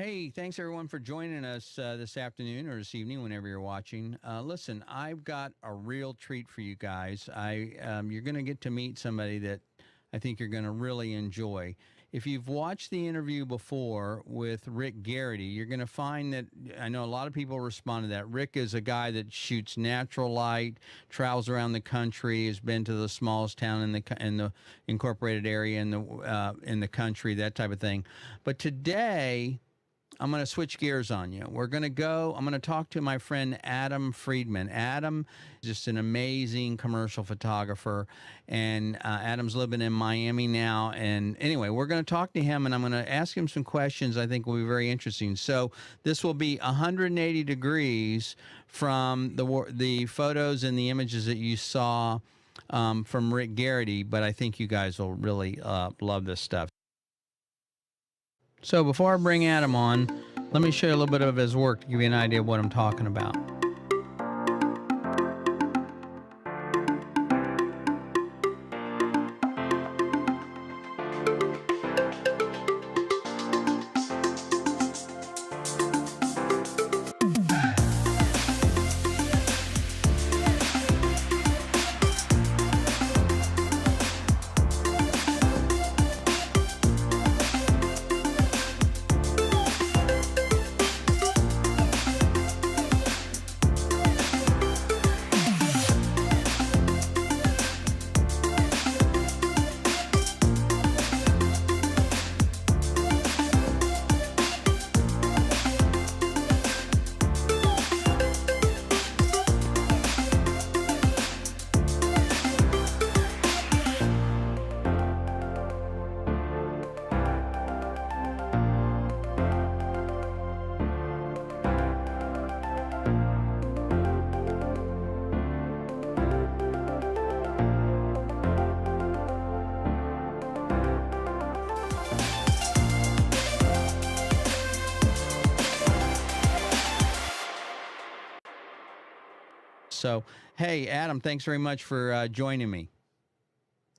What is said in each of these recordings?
Hey, thanks everyone for joining us this afternoon or this evening, whenever you're watching. Listen, I've got a real treat for you guys. You're going to get to meet somebody that I think you're going to really enjoy. If you've watched the interview before with Rick Garrity, you're going to find that I know a lot of people respond to that. Rick is a guy that shoots natural light, travels around the country, has been to the smallest town in the incorporated area in the country, that type of thing. But today I'm going to switch gears on you. I'm going to talk to my friend Adam Freedman. Adam is just an amazing commercial photographer, and Adam's living in Miami now. And anyway, we're going to talk to him, and I'm going to ask him some questions I think will be very interesting. So this will be 180 degrees from the photos and the images that you saw from Rick Garrity, but I think you guys will really love this stuff. So before I bring Adam on, let me show you a little bit of his work to give you an idea of what I'm talking about. So, hey, Adam, thanks very much for joining me.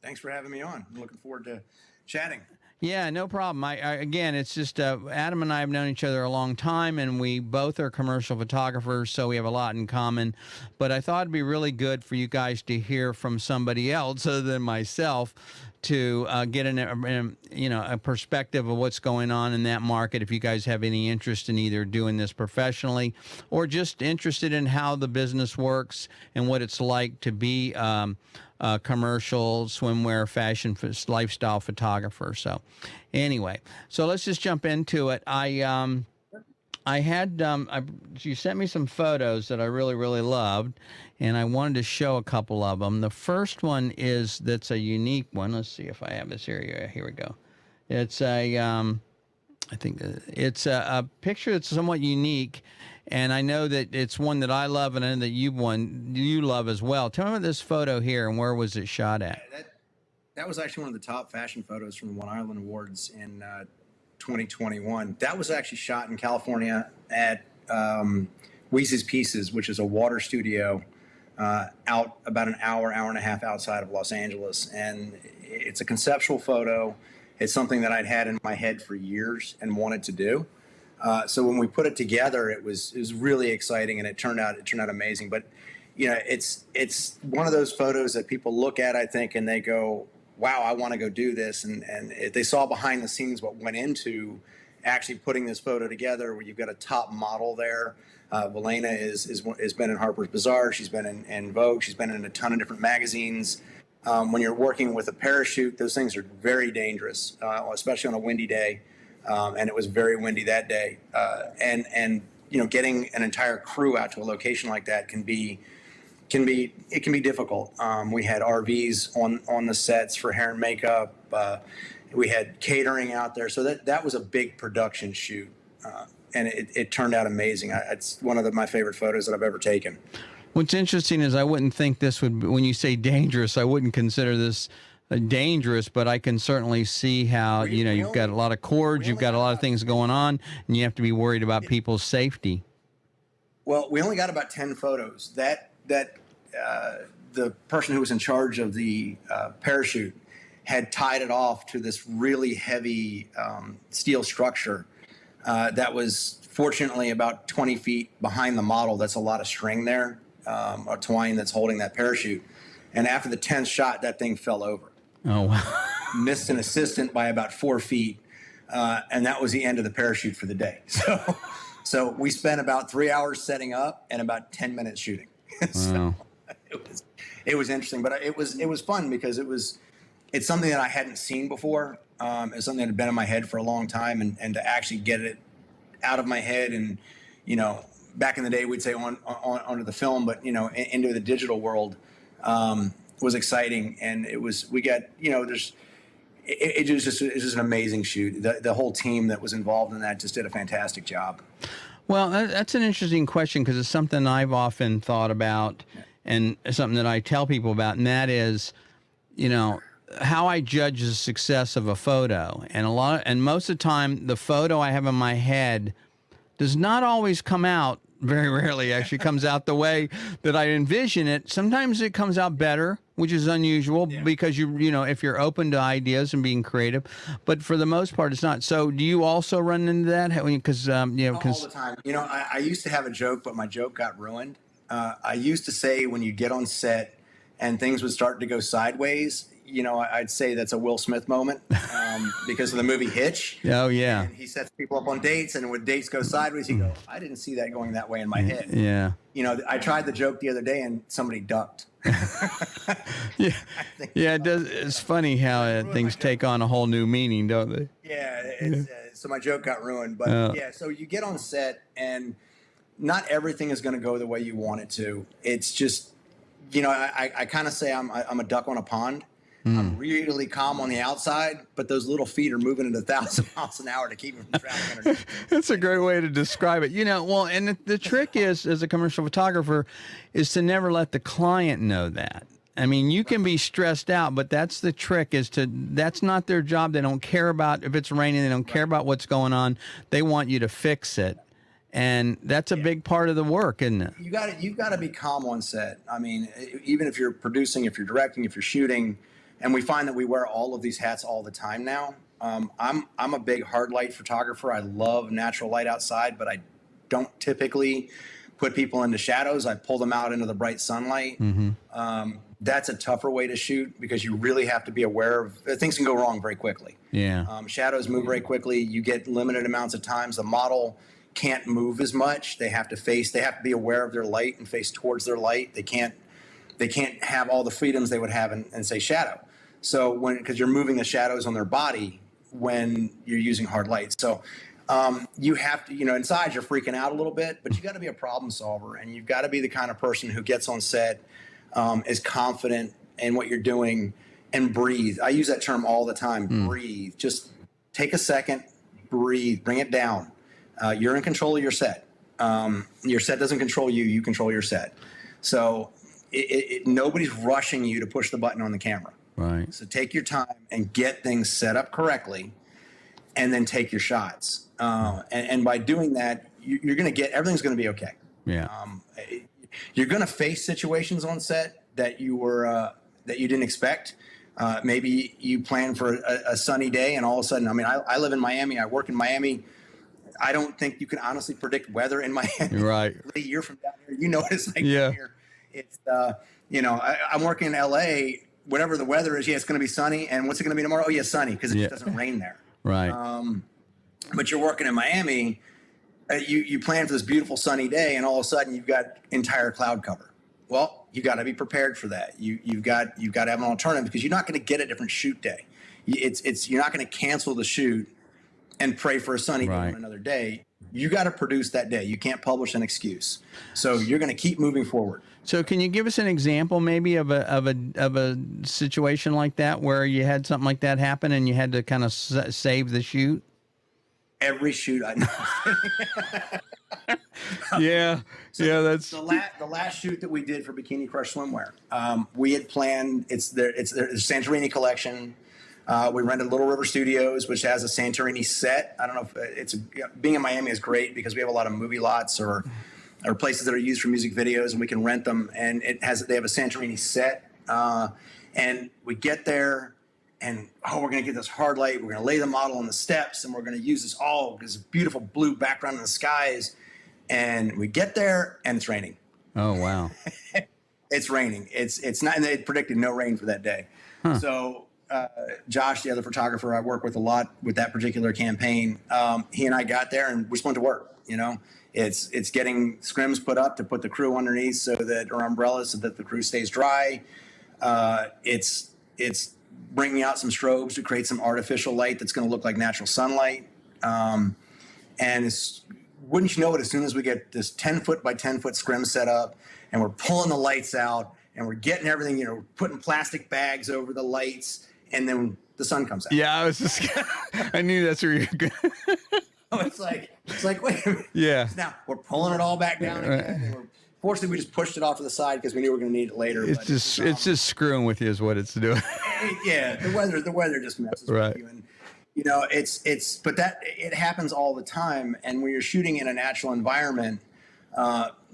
Thanks for having me on. I'm looking forward to chatting. Yeah, no problem. Again, it's just Adam and I have known each other a long time, and we both are commercial photographers, so we have a lot in common. But I thought it'd be really good for you guys to hear from somebody else other than myself to get a perspective of what's going on in that market. If you guys have any interest in either doing this professionally or just interested in how the business works and what it's like to be commercial swimwear fashion lifestyle photographer. So anyway, so let's just jump into it. You sent me some photos that I really loved, and I wanted to show a couple of them. The first one that's a unique one. Let's see if I have this here. Yeah, here we go. It's I think it's a picture that's somewhat unique, and I know that it's one that I love, and I know that you love as well. Tell me about this photo here, and where was it shot at? That was actually one of the top fashion photos from the One Island Awards in 2021. That was actually shot in California at Weezy's Pieces, which is a water studio out about an hour and a half outside of Los Angeles. And it's a conceptual photo. It's something that I'd had in my head for years and wanted to do. So when we put it together, it was really exciting, and it turned out amazing. But you know, it's one of those photos that people look at, I think, and they go, wow, I want to go do this. And they saw behind the scenes what went into actually putting this photo together, where you've got a top model there. Valena has been in Harper's Bazaar. She's been in Vogue. She's been in a ton of different magazines. When you're working with a parachute, those things are very dangerous, especially on a windy day. And it was very windy that day. And you know, getting an entire crew out to a location like that can be difficult. We had RVs on the sets for hair and makeup. We had catering out there, so that was a big production shoot, and it turned out amazing. It's one of my favorite photos that I've ever taken. What's interesting is I wouldn't think this would be, when you say dangerous, I wouldn't consider this dangerous, but I can certainly see how you've got a lot of cords, you've got a lot of things going on, and you have to be worried about people's safety. Well, we only got about 10 photos. The person who was in charge of the parachute had tied it off to this really heavy steel structure that was fortunately about 20 feet behind the model. That's a lot of string there, or twine that's holding that parachute. And after the 10th shot, that thing fell over. Oh, wow. Missed an assistant by about 4 feet. And that was the end of the parachute for the day. So we spent about 3 hours setting up and about 10 minutes shooting. So it was interesting, but it was fun because it's something that I hadn't seen before. It's something that had been in my head for a long time, and to actually get it out of my head, and back in the day we'd say onto the film, but into the digital world was exciting. And it was just an amazing shoot. The whole team that was involved in that just did a fantastic job. Well, that's an interesting question, because it's something I've often thought about, and something that I tell people about, and that is, how I judge the success of a photo. And most of the time, the photo I have in my head does not always come out. Very rarely actually comes out the way that I envision it. Sometimes it comes out better, which is unusual, because if you're open to ideas and being creative, but for the most part, it's not. So do you also run into that? Because all the time. I used to have a joke, but my joke got ruined. I used to say, when you get on set and things would start to go sideways, I'd say that's a Will Smith moment, because of the movie Hitch. Oh, yeah. And he sets people up on dates, and when dates go sideways, you go, I didn't see that going that way in my head. Yeah. I tried the joke the other day, and somebody ducked. Yeah. Yeah, it does. It's funny how things take on a whole new meaning, don't they? Yeah. So my joke got ruined. But so you get on set, and not everything is going to go the way you want it to. It's just, I kind of say I'm a duck on a pond. I'm really calm on the outside, but those little feet are moving at 1,000 miles an hour to keep me from drowning underneath. That's a great way to describe it. Well, and the trick is, as a commercial photographer, is to never let the client know that. I mean, you can be stressed out, but that's the trick, that's not their job. They don't care about if it's raining. They don't care about what's going on. They want you to fix it. And that's a big part of the work, isn't it? You've got to be calm on set. I mean, even if you're producing, if you're directing, if you're shooting, and we find that we wear all of these hats all the time now. I'm a big hard light photographer. I love natural light outside, but I don't typically put people into shadows. I pull them out into the bright sunlight. That's a tougher way to shoot, because you really have to be aware of things can go wrong very quickly. Yeah. Shadows move very quickly. You get limited amounts of times. The model can't move as much. They have to be aware of their light and face towards their light. They can't have all the freedoms they would have in say shadow. So because you're moving the shadows on their body when you're using hard lights. So you have to, inside you're freaking out a little bit, but you got to be a problem solver, and you've got to be the kind of person who gets on set, is confident in what you're doing, and breathe. I use that term all the time. Breathe. Just take a second, breathe, bring it down. You're in control of your set. Your set doesn't control you. You control your set. So nobody's rushing you to push the button on the camera. Right. So take your time and get things set up correctly, and then take your shots. And by doing that, you're going to get, everything's going to be okay. Yeah. You're going to face situations on set that you didn't expect. Maybe you plan for a sunny day, and all of a sudden, I live in Miami. I work in Miami. I don't think you can honestly predict weather in Miami. Right. A year from down here, what it's like down here. It's, I'm working in LA. Whatever the weather is, it's going to be sunny. And what's it going to be tomorrow? Oh, yeah, sunny, because it just doesn't rain there. Right. But you're working in Miami. You plan for this beautiful sunny day, and all of a sudden you've got entire cloud cover. Well, you got to be prepared for that. You've got to have an alternative, because you're not going to get a different shoot day. You're not going to cancel the shoot and pray for a sunny day on another day. You got to produce that day. You can't publish an excuse. So you're going to keep moving forward. So can you give us an example maybe of a situation like that, where you had something like that happen and you had to kind of save the shoot? Every shoot I know. That's the last shoot that we did for Bikini Crush Swimwear. We had planned, it's the Santorini collection. We rented Little River Studios, which has a Santorini set. I don't know if being in Miami is great, because we have a lot of movie lots or places that are used for music videos, and we can rent them. And they have a Santorini set. And we get there, and we're going to get this hard light. We're going to lay the model on the steps, and we're going to use this beautiful blue background in the skies. And we get there, and it's raining. Oh, wow. It's raining. It's not, and they predicted no rain for that day. Huh. So Josh, the other photographer I work with a lot with that particular campaign, he and I got there, and we just went to work. You know, it's getting scrims put up to put the crew underneath or umbrellas so that the crew stays dry. It's bringing out some strobes to create some artificial light that's going to look like natural sunlight. And wouldn't you know it, as soon as we get this 10-foot by 10-foot scrim set up, and we're pulling the lights out, and we're getting everything, you know, putting plastic bags over the lights, and then the sun comes out. Yeah, I knew that's where you're going. It's like, wait a minute. Yeah. Now we're pulling it all back down again. Fortunately, we just pushed it off to the side because we knew we were going to need it later. It's just screwing with you is what it's doing. Yeah, the weather just messes with you, and you know but it happens all the time. And when you're shooting in a natural environment,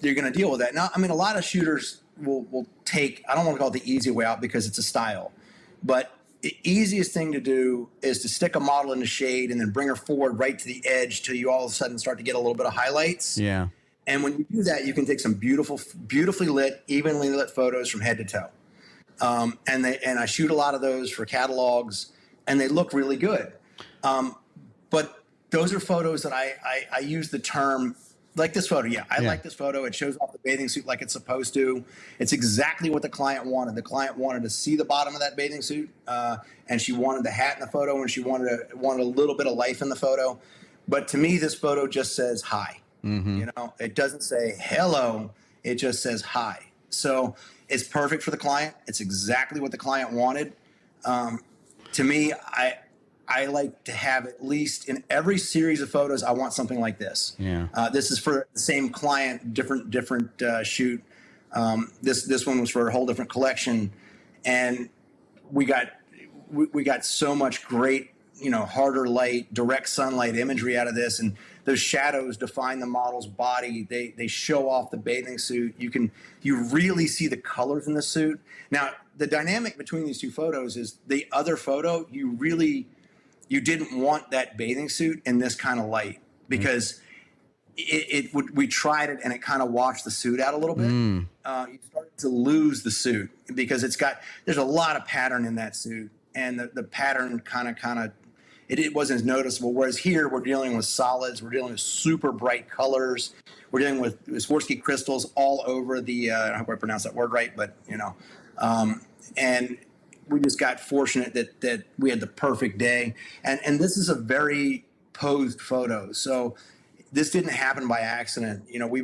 you're going to deal with that. Now, I mean, a lot of shooters will take, I don't want to call it the easy way out because it's a style, but the easiest thing to do is to stick a model in the shade and then bring her forward right to the edge till you all of a sudden start to get a little bit of highlights. Yeah. And when you do that, you can take some beautifully lit, evenly lit photos from head to toe. And I shoot a lot of those for catalogs, and they look really good. But those are photos that I use the term, like this photo. Yeah, I like this photo. It shows off the bathing suit like it's supposed to. It's exactly what the client wanted. The client wanted to see the bottom of that bathing suit, and she wanted the hat in the photo, and she wanted a little bit of life in the photo. But to me, this photo just says hi. Mm-hmm. You know, it doesn't say hello. It just says hi. So it's perfect for the client. It's exactly what the client wanted. To me, I like to have at least in every series of photos, I want something like this. Yeah. This is for the same client, different shoot. This one was for a whole different collection, and we got so much great, you know, harder light, direct sunlight imagery out of this, and those shadows define the model's body. They show off the bathing suit. You really see the colors in the suit. Now, the dynamic between these two photos is the other photo, you didn't want that bathing suit in this kind of light because we tried it and it kind of washed the suit out a little bit. You started to lose the suit because there's a lot of pattern in that suit, and the pattern kind of it wasn't as noticeable. Whereas here we're dealing with solids, we're dealing with super bright colors, we're dealing with Swarovski crystals all over the. I hope I pronounced that word right, but you know, and we just got fortunate that we had the perfect day. And this is a very posed photo. So this didn't happen by accident. You know,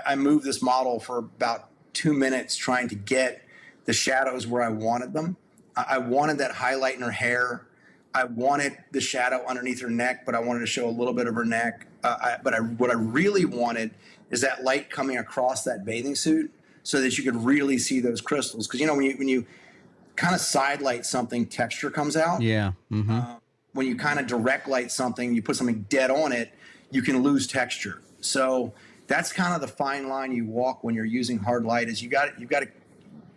I moved this model for about 2 minutes trying to get the shadows where I wanted them. I wanted that highlight in her hair. I wanted the shadow underneath her neck, but I wanted to show a little bit of her neck. What I really wanted is that light coming across that bathing suit so that you could really see those crystals. Because, you know, when you kind of side light something, texture comes out. Yeah. Mm-hmm. When you kind of direct light something, you put something dead on it, you can lose texture. So that's kind of the fine line you walk when you're using hard light. Is you've got to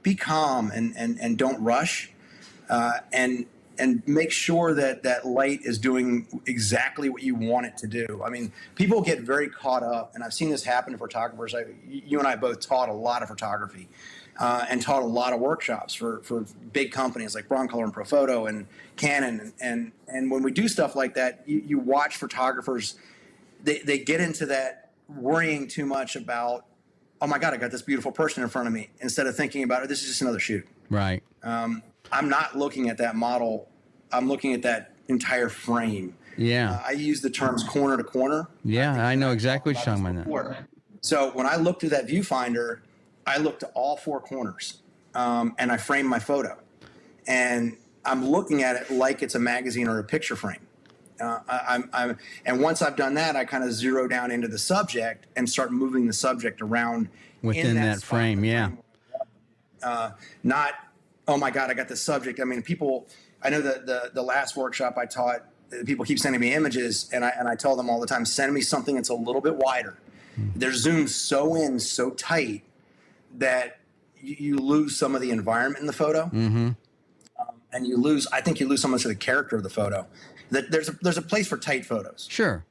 be calm and don't rush, and make sure that light is doing exactly what you want it to do. I mean, people get very caught up, and I've seen this happen to photographers. You and I both taught a lot of photography. And taught a lot of workshops for big companies like Broncolor and Profoto and Canon. And when we do stuff like that, you watch photographers, they get into that worrying too much about, oh my God, I got this beautiful person in front of me, instead of thinking about, this is just another shoot. Right. I'm not looking at that model. I'm looking at that entire frame. Yeah. I use the terms corner to corner. Yeah, I know exactly what you're talking about. So when I looked at that viewfinder, I looked to all four corners, and I framed my photo, and I'm looking at it like it's a magazine or a picture frame. And once I've done that, I kind of zero down into the subject and start moving the subject around within that frame. Yeah. Not, oh my God, I got the subject. I mean, I know the last workshop I taught, people keep sending me images, and I tell them all the time, send me something that's a little bit wider. They're zoomed so tight that you lose some of the environment in the photo. Mm-hmm. and you lose. I think you lose so much of the character of the photo. That there's a place for tight photos. Sure.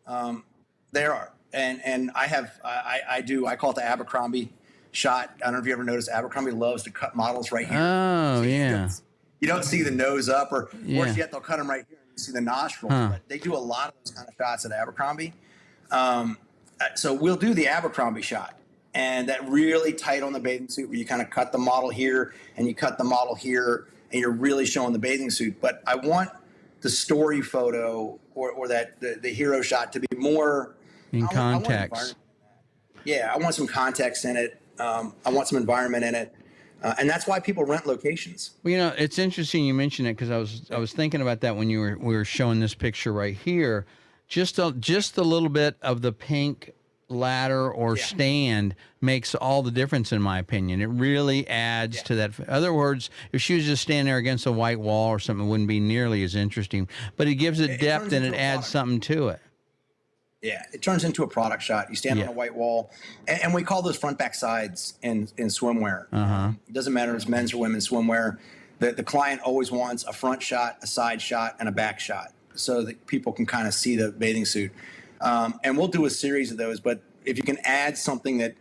There are, and I call it the Abercrombie shot. I don't know if you ever noticed Abercrombie loves to cut models right here. Oh, so yeah. You don't see the nose up, or worse yet, they'll cut them right here and you see the nostrils. But they do a lot of those kind of shots at Abercrombie. So we'll do the Abercrombie shot, and that really tight on the bathing suit where you kind of cut the model here and you cut the model here, and you're really showing the bathing suit. But I want the story photo or that the hero shot to be more in context. I want some context in it. I want some environment in it. And that's why people rent locations. Well, you know, it's interesting you mentioned it, because I was thinking about that when we were showing this picture right here. Just a little bit of the pink ladder or stand makes all the difference, in my opinion. It really adds to that. In other words, if she was just standing there against a white wall or something, it wouldn't be nearly as interesting. But it gives it depth and it adds something to it. Yeah, it turns into a product shot. You stand on a white wall, and we call those front back sides in swimwear. It doesn't matter if it's men's or women's swimwear. The client always wants a front shot, a side shot, and a back shot, so that people can kind of see the bathing suit. And we'll do a series of those. But if you can add something that,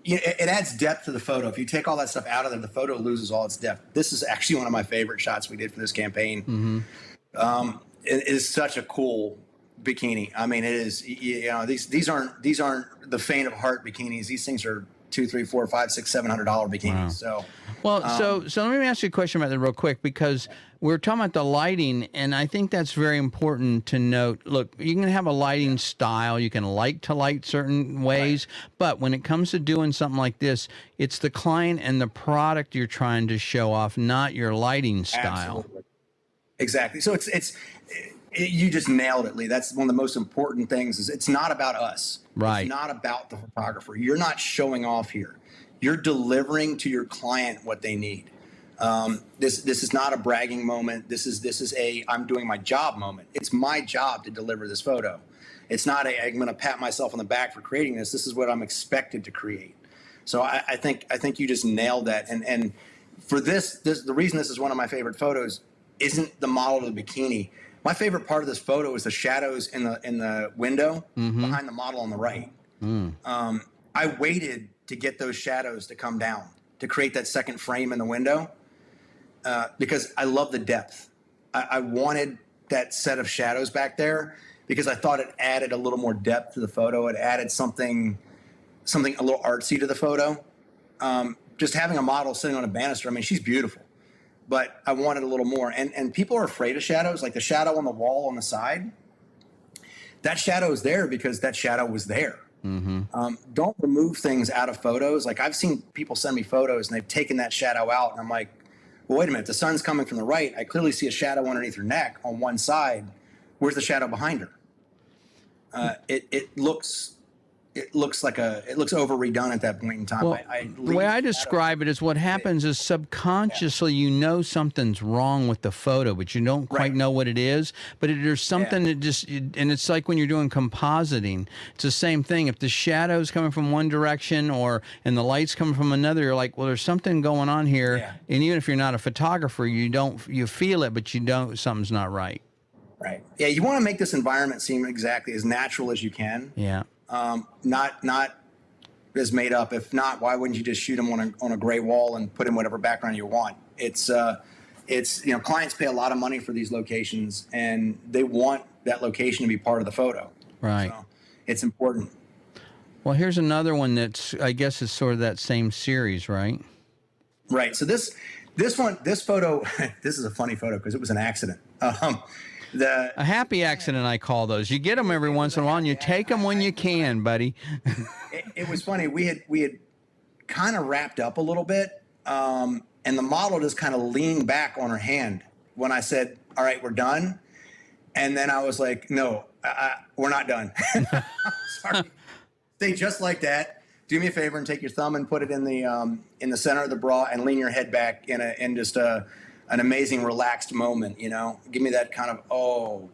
it adds depth to the photo. If you take all that stuff out of there, the photo loses all its depth. This is actually one of my favorite shots we did for this campaign. It is such a cool bikini. I mean, it is. These aren't the faint of heart bikinis. These things are $200, $300, $400, $500, $600, $700 bikinis. Wow. So, well, so let me ask you a question about that real quick, because we're talking about the lighting, and I think that's very important to note. Look, you can have a lighting style. You can light certain ways, but when it comes to doing something like this, it's the client and the product you're trying to show off, not your lighting style. Absolutely. Exactly. So you just nailed it, Lee. That's one of the most important things. Is it's not about us. Right. It's not about the photographer. You're not showing off here. You're delivering to your client what they need. This is not a bragging moment. This is a I'm doing my job moment. It's my job to deliver this photo. It's not I'm going to pat myself on the back for creating this. This is what I'm expected to create. So I think you just nailed that. And for this the reason this is one of my favorite photos isn't the model of the bikini. My favorite part of this photo is the shadows in the window behind the model on the right. I waited to get those shadows to come down to create that second frame in the window because I love the depth. I wanted that set of shadows back there because I thought it added a little more depth to the photo. It added something a little artsy to the photo. Just having a model sitting on a banister, I mean, she's beautiful. But I wanted a little more. And people are afraid of shadows, like the shadow on the wall on the side. That shadow is there because that shadow was there. Don't remove things out of photos. Like I've seen people send me photos and they've taken that shadow out. And I'm like, well, wait a minute. The sun's coming from the right. I clearly see a shadow underneath her neck on one side. Where's the shadow behind her? It looks over redone at that point in time. Well, the way I describe it is what happens is subconsciously you know something's wrong with the photo, but you don't quite know what it is. But there's something that just, and it's like when you're doing compositing, it's the same thing. If the shadow's coming from one direction and the light's coming from another, you're like, well, there's something going on here. Yeah. And even if you're not a photographer, you feel it, but something's not right. Right. Yeah. You want to make this environment seem exactly as natural as you can. Yeah. Not as made up. If not, why wouldn't you just shoot them on a gray wall and put in whatever background you want? It's clients pay a lot of money for these locations and they want that location to be part of the photo. Right. So it's important. Well, here's another one that's, I guess, is sort of that same series, right? Right. So this photo, this is a funny photo because it was an accident. A happy accident, I call those. You get them every once in a while, and you take them when you can, buddy. It was funny. We had kind of wrapped up a little bit, and the model just kind of leaned back on her hand when I said, "All right, we're done." And then I was like, "No, we're not done." Sorry. Stay just like that. Do me a favor and take your thumb and put it in the center of the bra and lean your head back in just an amazing relaxed moment, give me that kind of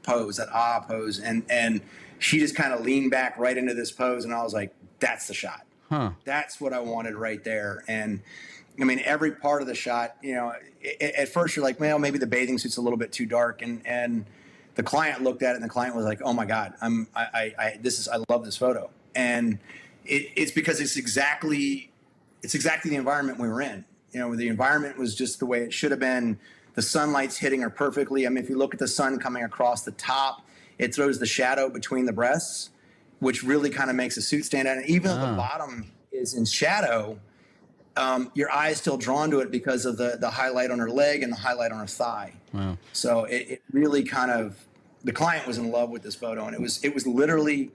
pose, that pose. And she just kind of leaned back right into this pose. And I was like, that's the shot. That's what I wanted right there. And I mean, every part of the shot, you know, at first you're like, well, maybe the bathing suit's a little bit too dark. And the client looked at it and the client was like, oh my God, I love this photo. And it's because it's exactly the environment we were in. You know, the environment was just the way it should have been. The sunlight's hitting her perfectly. I mean, if you look at the sun coming across the top, it throws the shadow between the breasts, which really kind of makes the suit stand out. And even though the bottom is in shadow, your eye is still drawn to it because of the highlight on her leg and the highlight on her thigh. Wow. So it really kind of, the client was in love with this photo, and it was literally,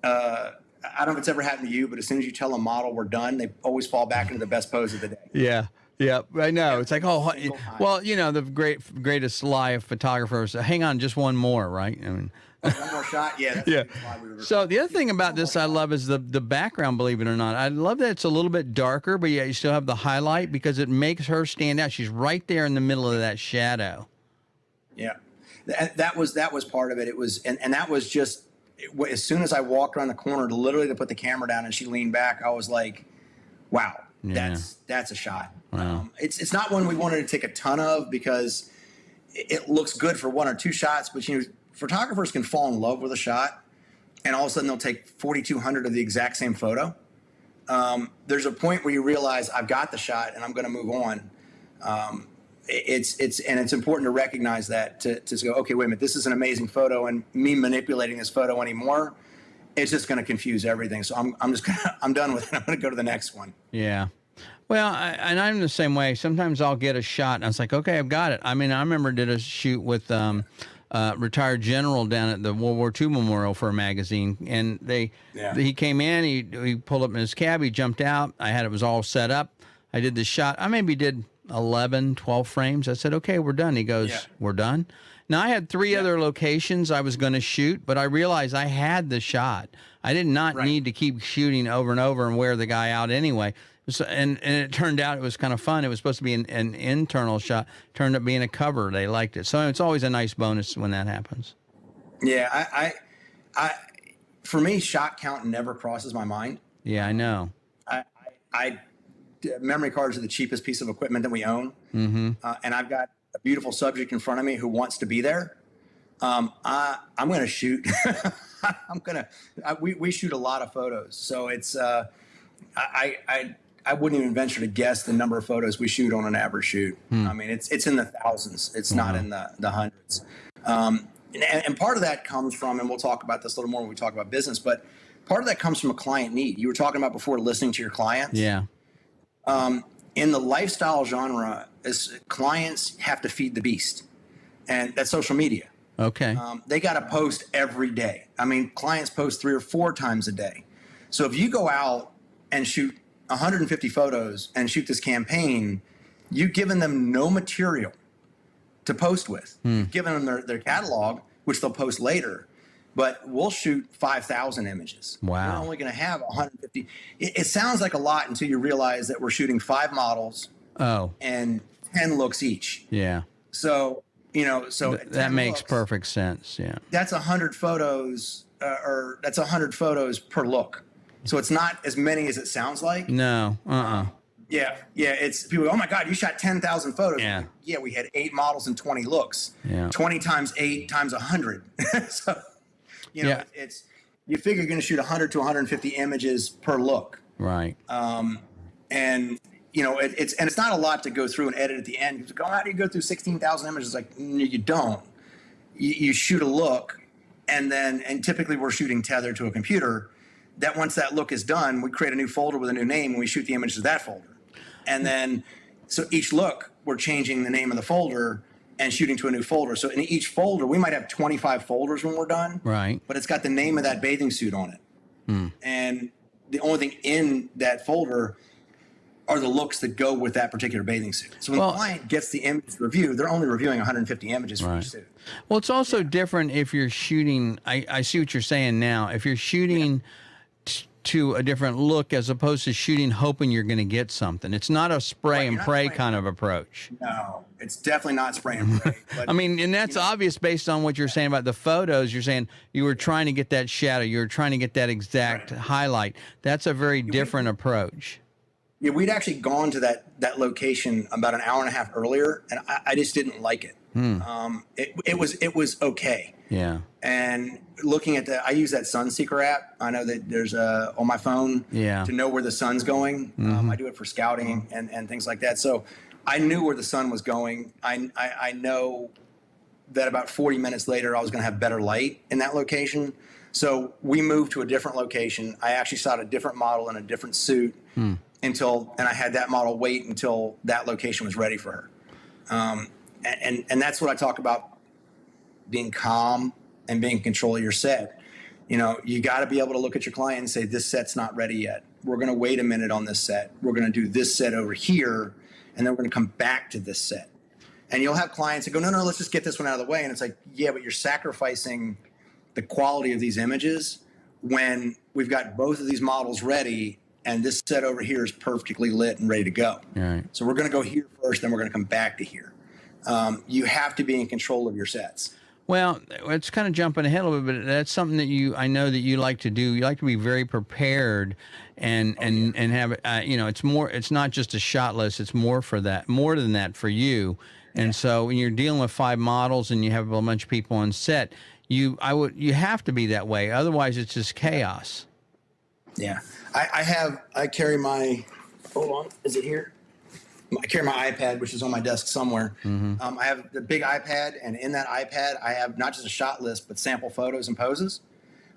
I don't know if it's ever happened to you, but as soon as you tell a model we're done, they always fall back into the best pose of the day. Yeah. Yeah, I know. It's like, oh, well, you know, the greatest lie of photographers. Hang on, just one more, right? I mean, one more shot. Yeah. That's yeah. why we were So the other thing about this I love is the background, believe it or not. I love that it's a little bit darker, but yet you still have the highlight because it makes her stand out. She's right there in the middle of that shadow. Yeah. That was part of it. It was, and that was just, as soon as I walked around the corner to put the camera down and she leaned back, I was like, wow, that's a shot. Wow. It's not one we wanted to take a ton of because it looks good for one or two shots, but you know, photographers can fall in love with a shot and all of a sudden they'll take 4,200 of the exact same photo. There's a point where you realize I've got the shot and I'm going to move on. It's important to recognize that to go, okay, wait a minute, this is an amazing photo, and me manipulating this photo anymore, it's just going to confuse everything. So I'm done with it. I'm going to go to the next one. Yeah. Well, I'm the same way. Sometimes I'll get a shot and I was like, okay, I've got it. I mean, I remember did a shoot with retired general down at the World War II Memorial for a magazine, and he came in, he pulled up in his cab, he jumped out. It was all set up. I did the shot. I maybe did 11, 12 frames. I said, okay, we're done. He goes, we're done. Now I had three other locations I was going to shoot, but I realized I had the shot. I did not need to keep shooting over and over and wear the guy out anyway. So, and it turned out it was kind of fun. It was supposed to be an internal shot. Turned up being a cover. They liked it. So it's always a nice bonus when that happens. Yeah, I for me, shot count never crosses my mind. Yeah, I know. Memory cards are the cheapest piece of equipment that we own. Mm-hmm. And I've got a beautiful subject in front of me who wants to be there. I'm going to shoot. We shoot a lot of photos. So it's, I wouldn't even venture to guess the number of photos we shoot on an average shoot. I mean, it's in the thousands. It's not in the hundreds. And part of that comes from, and we'll talk about this a little more when we talk about business, but part of that comes from a client need. You were talking about before listening to your clients. Yeah. In the lifestyle genre, clients have to feed the beast, and that's social media. Okay. They got to post every day. I mean, clients post 3 or 4 times a day. So if you go out and shoot 150 photos and shoot this campaign, you've given them no material to post with. You've given them their catalog, which they'll post later. But we'll shoot 5,000 images. Wow. We're only going to have 150. It sounds like a lot until you realize that we're shooting 5 models. And 10 looks each. Yeah. So, you know, that makes perfect sense. Yeah. That's 100 photos, or that's 100 photos per look. So it's not as many as it sounds like. No. Yeah. It's people go, oh my God, you shot 10,000 photos. Yeah. Yeah, we had 8 models and 20 looks. Yeah. 20 times 8 times 100. So, you know, it's you figure you're going to shoot 100 to 150 images per look. Right. And you know, it's not a lot to go through and edit at the end. You go, how do you go through 16,000 images? Like, you don't. You shoot a look, and typically we're shooting tethered to a computer. That once that look is done, we create a new folder with a new name, and we shoot the images of that folder. And then, so each look, we're changing the name of the folder and shooting to a new folder. So in each folder, we might have 25 folders when we're done. Right. But it's got the name of that bathing suit on it. And the only thing in that folder are the looks that go with that particular bathing suit. So when the client gets the image review, they're only reviewing 150 images for each suit. Well, it's also different if you're shooting. I see what you're saying now. If you're shooting to a different look as opposed to shooting hoping you're going to get something. It's not a spray and pray kind of approach. No, it's definitely not spray and pray. But, I mean, and that's obvious based on what you're saying about the photos. You're saying you were trying to get that shadow. You were trying to get that exact highlight. That's a very different approach. Yeah, we'd actually gone to that location about an hour and a half earlier, and I just didn't like it. It was okay. Yeah. And looking at I use that Sunseeker app. I know that there's on my phone Yeah. to know where the sun's going. I do it for scouting and things like that. So I knew where the sun was going. I know that about 40 minutes later, I was going to have better light in that location. So we moved to a different location. I actually shot a different model in a different suit and I had that model wait until that location was ready for her. And that's what I talk about, being calm and being in control of your set. You know, you got to be able to look at your client and say, this set's not ready yet. We're going to wait a minute on this set. We're going to do this set over here, and then we're going to come back to this set. And you'll have clients that go, no, let's just get this one out of the way. And it's like, yeah, but you're sacrificing the quality of these images when we've got both of these models ready and this set over here is perfectly lit and ready to go. Right. So we're going to go here first, then we're going to come back to here. You have to be in control of your sets. Well, it's kind of jumping ahead a little bit, but that's something that I know that you like to do. You like to be very prepared and have, it's not just a shot list. It's more than that for you. And so when you're dealing with 5 models and you have a bunch of people on set, you have to be that way. Otherwise it's just chaos. Yeah. I carry my, hold on, is it here? I carry my iPad, which is on my desk somewhere. I have the big iPad, and in that iPad, I have not just a shot list, but sample photos and poses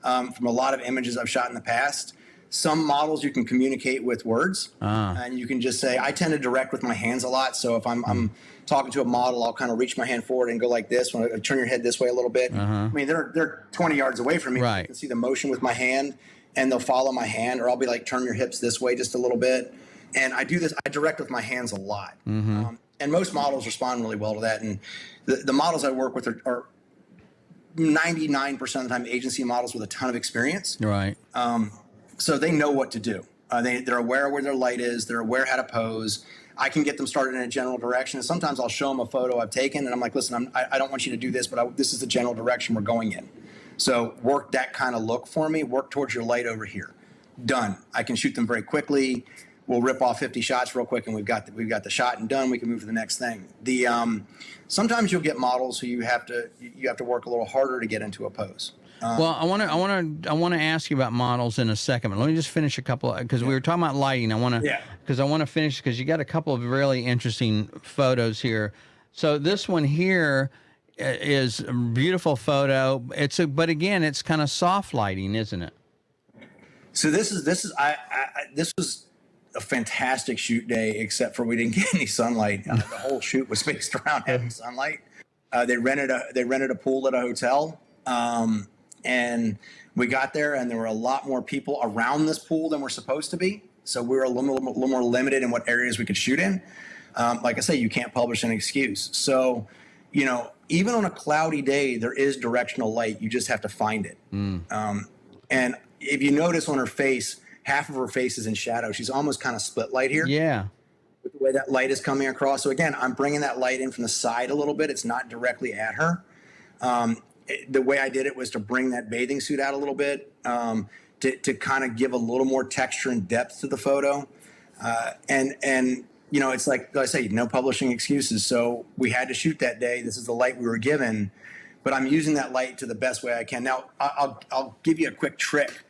from a lot of images I've shot in the past. Some models you can communicate with words, and you can just say, I tend to direct with my hands a lot. So if I'm talking to a model, I'll kind of reach my hand forward and go like this. When I turn your head this way a little bit. I mean, they're 20 yards away from me. Right. You can see the motion with my hand, and they'll follow my hand, or I'll be like, turn your hips this way just a little bit. And I do this, I direct with my hands a lot. And most models respond really well to that. And the models I work with are 99% of the time agency models with a ton of experience. Right. So they know what to do. They're aware where their light is. They're aware how to pose. I can get them started in a general direction. And sometimes I'll show them a photo I've taken, and I'm like, listen, I don't want you to do this, but this is the general direction we're going in. So work that kind of look for me. Work towards your light over here. Done. I can shoot them very quickly. We'll rip off 50 shots real quick, and we've got the shot and done. We can move to the next thing. Sometimes you'll get models who you have to work a little harder to get into a pose. Well, I want to ask you about models in a second, but let me just finish a couple, because we were talking about lighting. I want to finish because you got a couple of really interesting photos here. So this one here is a beautiful photo. But again, it's kind of soft lighting, isn't it? So this was a fantastic shoot day, except for we didn't get any sunlight. The whole shoot was based around having sunlight. They rented a pool at a hotel, and we got there, and there were a lot more people around this pool than we're supposed to be. So we were a little more limited in what areas we could shoot in. Like I say, you can't publish an excuse. So, even on a cloudy day, there is directional light. You just have to find it. And if you notice on her face, half of her face is in shadow. She's almost kind of split light here. Yeah. With the way that light is coming across. So again, I'm bringing that light in from the side a little bit. It's not directly at her. The way I did it was to bring that bathing suit out a little bit, to kind of give a little more texture and depth to the photo. And it's like I say, no publishing excuses. So we had to shoot that day. This is the light we were given, but I'm using that light to the best way I can. Now, I'll give you a quick trick.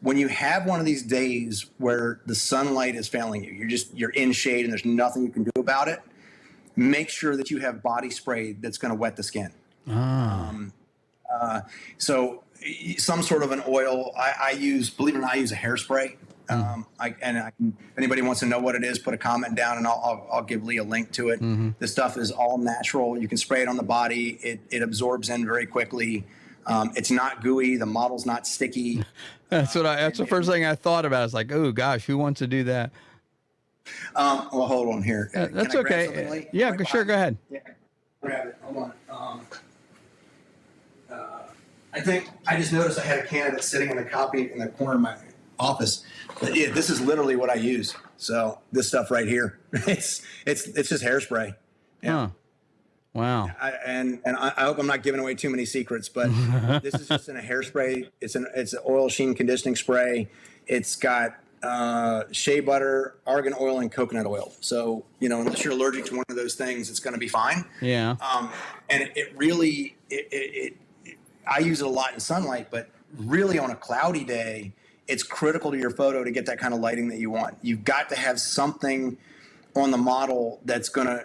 When you have one of these days where the sunlight is failing you, you're in shade and there's nothing you can do about it, make sure that you have body spray that's going to wet the skin. So some sort of an oil. I use, believe it or not, I use a hairspray. If anybody wants to know what it is, put a comment down and I'll give Lee a link to it. This stuff is all natural. You can spray it on the body. It absorbs in very quickly. It's not gooey. The model's not sticky. That's the first thing I thought about. It's like, oh gosh, who wants to do that? Well, hold on here. That's okay. Yeah, sure. Go ahead. Yeah, grab it. Hold on. I think I just noticed I had a candidate sitting in the corner of my office. But yeah, this is literally what I use. So this stuff right here, it's just hairspray. Yeah. Huh. Wow. I hope I'm not giving away too many secrets, but this is just in a hairspray. It's an oil sheen conditioning spray. It's got shea butter, argan oil, and coconut oil. So, unless you're allergic to one of those things, it's going to be fine. Yeah. And it really, I use it a lot in sunlight, but really on a cloudy day, it's critical to your photo to get that kind of lighting that you want. You've got to have something on the model that's gonna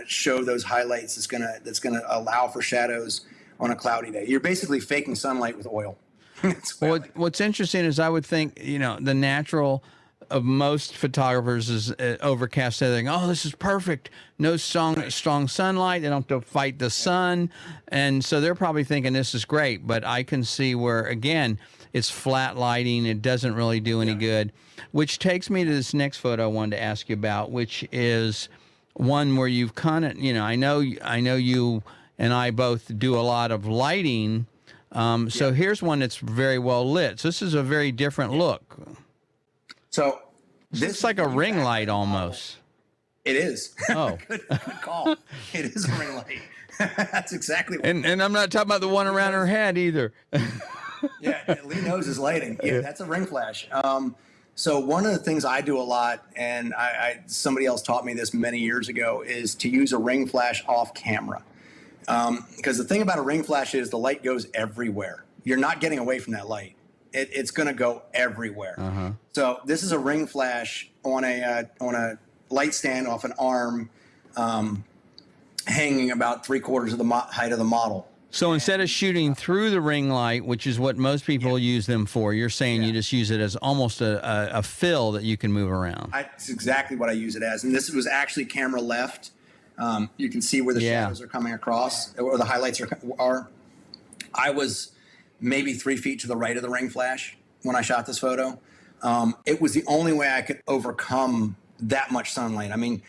show those highlights. That's gonna allow for shadows on a cloudy day. You're basically faking sunlight with oil. Well, what's interesting is I would think, the natural of most photographers is overcast everything. Oh, this is perfect. No strong sunlight. They don't have to fight the sun. And so they're probably thinking this is great. But I can see where, again, it's flat lighting. It doesn't really do any good, which takes me to this next photo I wanted to ask you about, which is one where you've kind of, I know you and I both do a lot of lighting. So here's one that's very well lit. So this is a very different look. So this is like a ring light almost. It is. Oh, good call. It is a ring light. That's exactly what. And I'm not talking about the one around her head either. Yeah, Lee knows his lighting. Yeah, that's a ring flash. So one of the things I do a lot, and somebody else taught me this many years ago, is to use a ring flash off camera. Because the thing about a ring flash is the light goes everywhere. You're not getting away from that light. It's going to go everywhere. Uh-huh. So this is a ring flash on a light stand off an arm, hanging about 3/4 of the height of the model. So instead of shooting through the ring light, which is what most people use them for, you're saying you just use it as almost a fill that you can move around. That's exactly what I use it as. And this was actually camera left. You can see where the shadows are coming across, or the highlights are. I was maybe 3 feet to the right of the ring flash when I shot this photo. It was the only way I could overcome that much sunlight. I mean,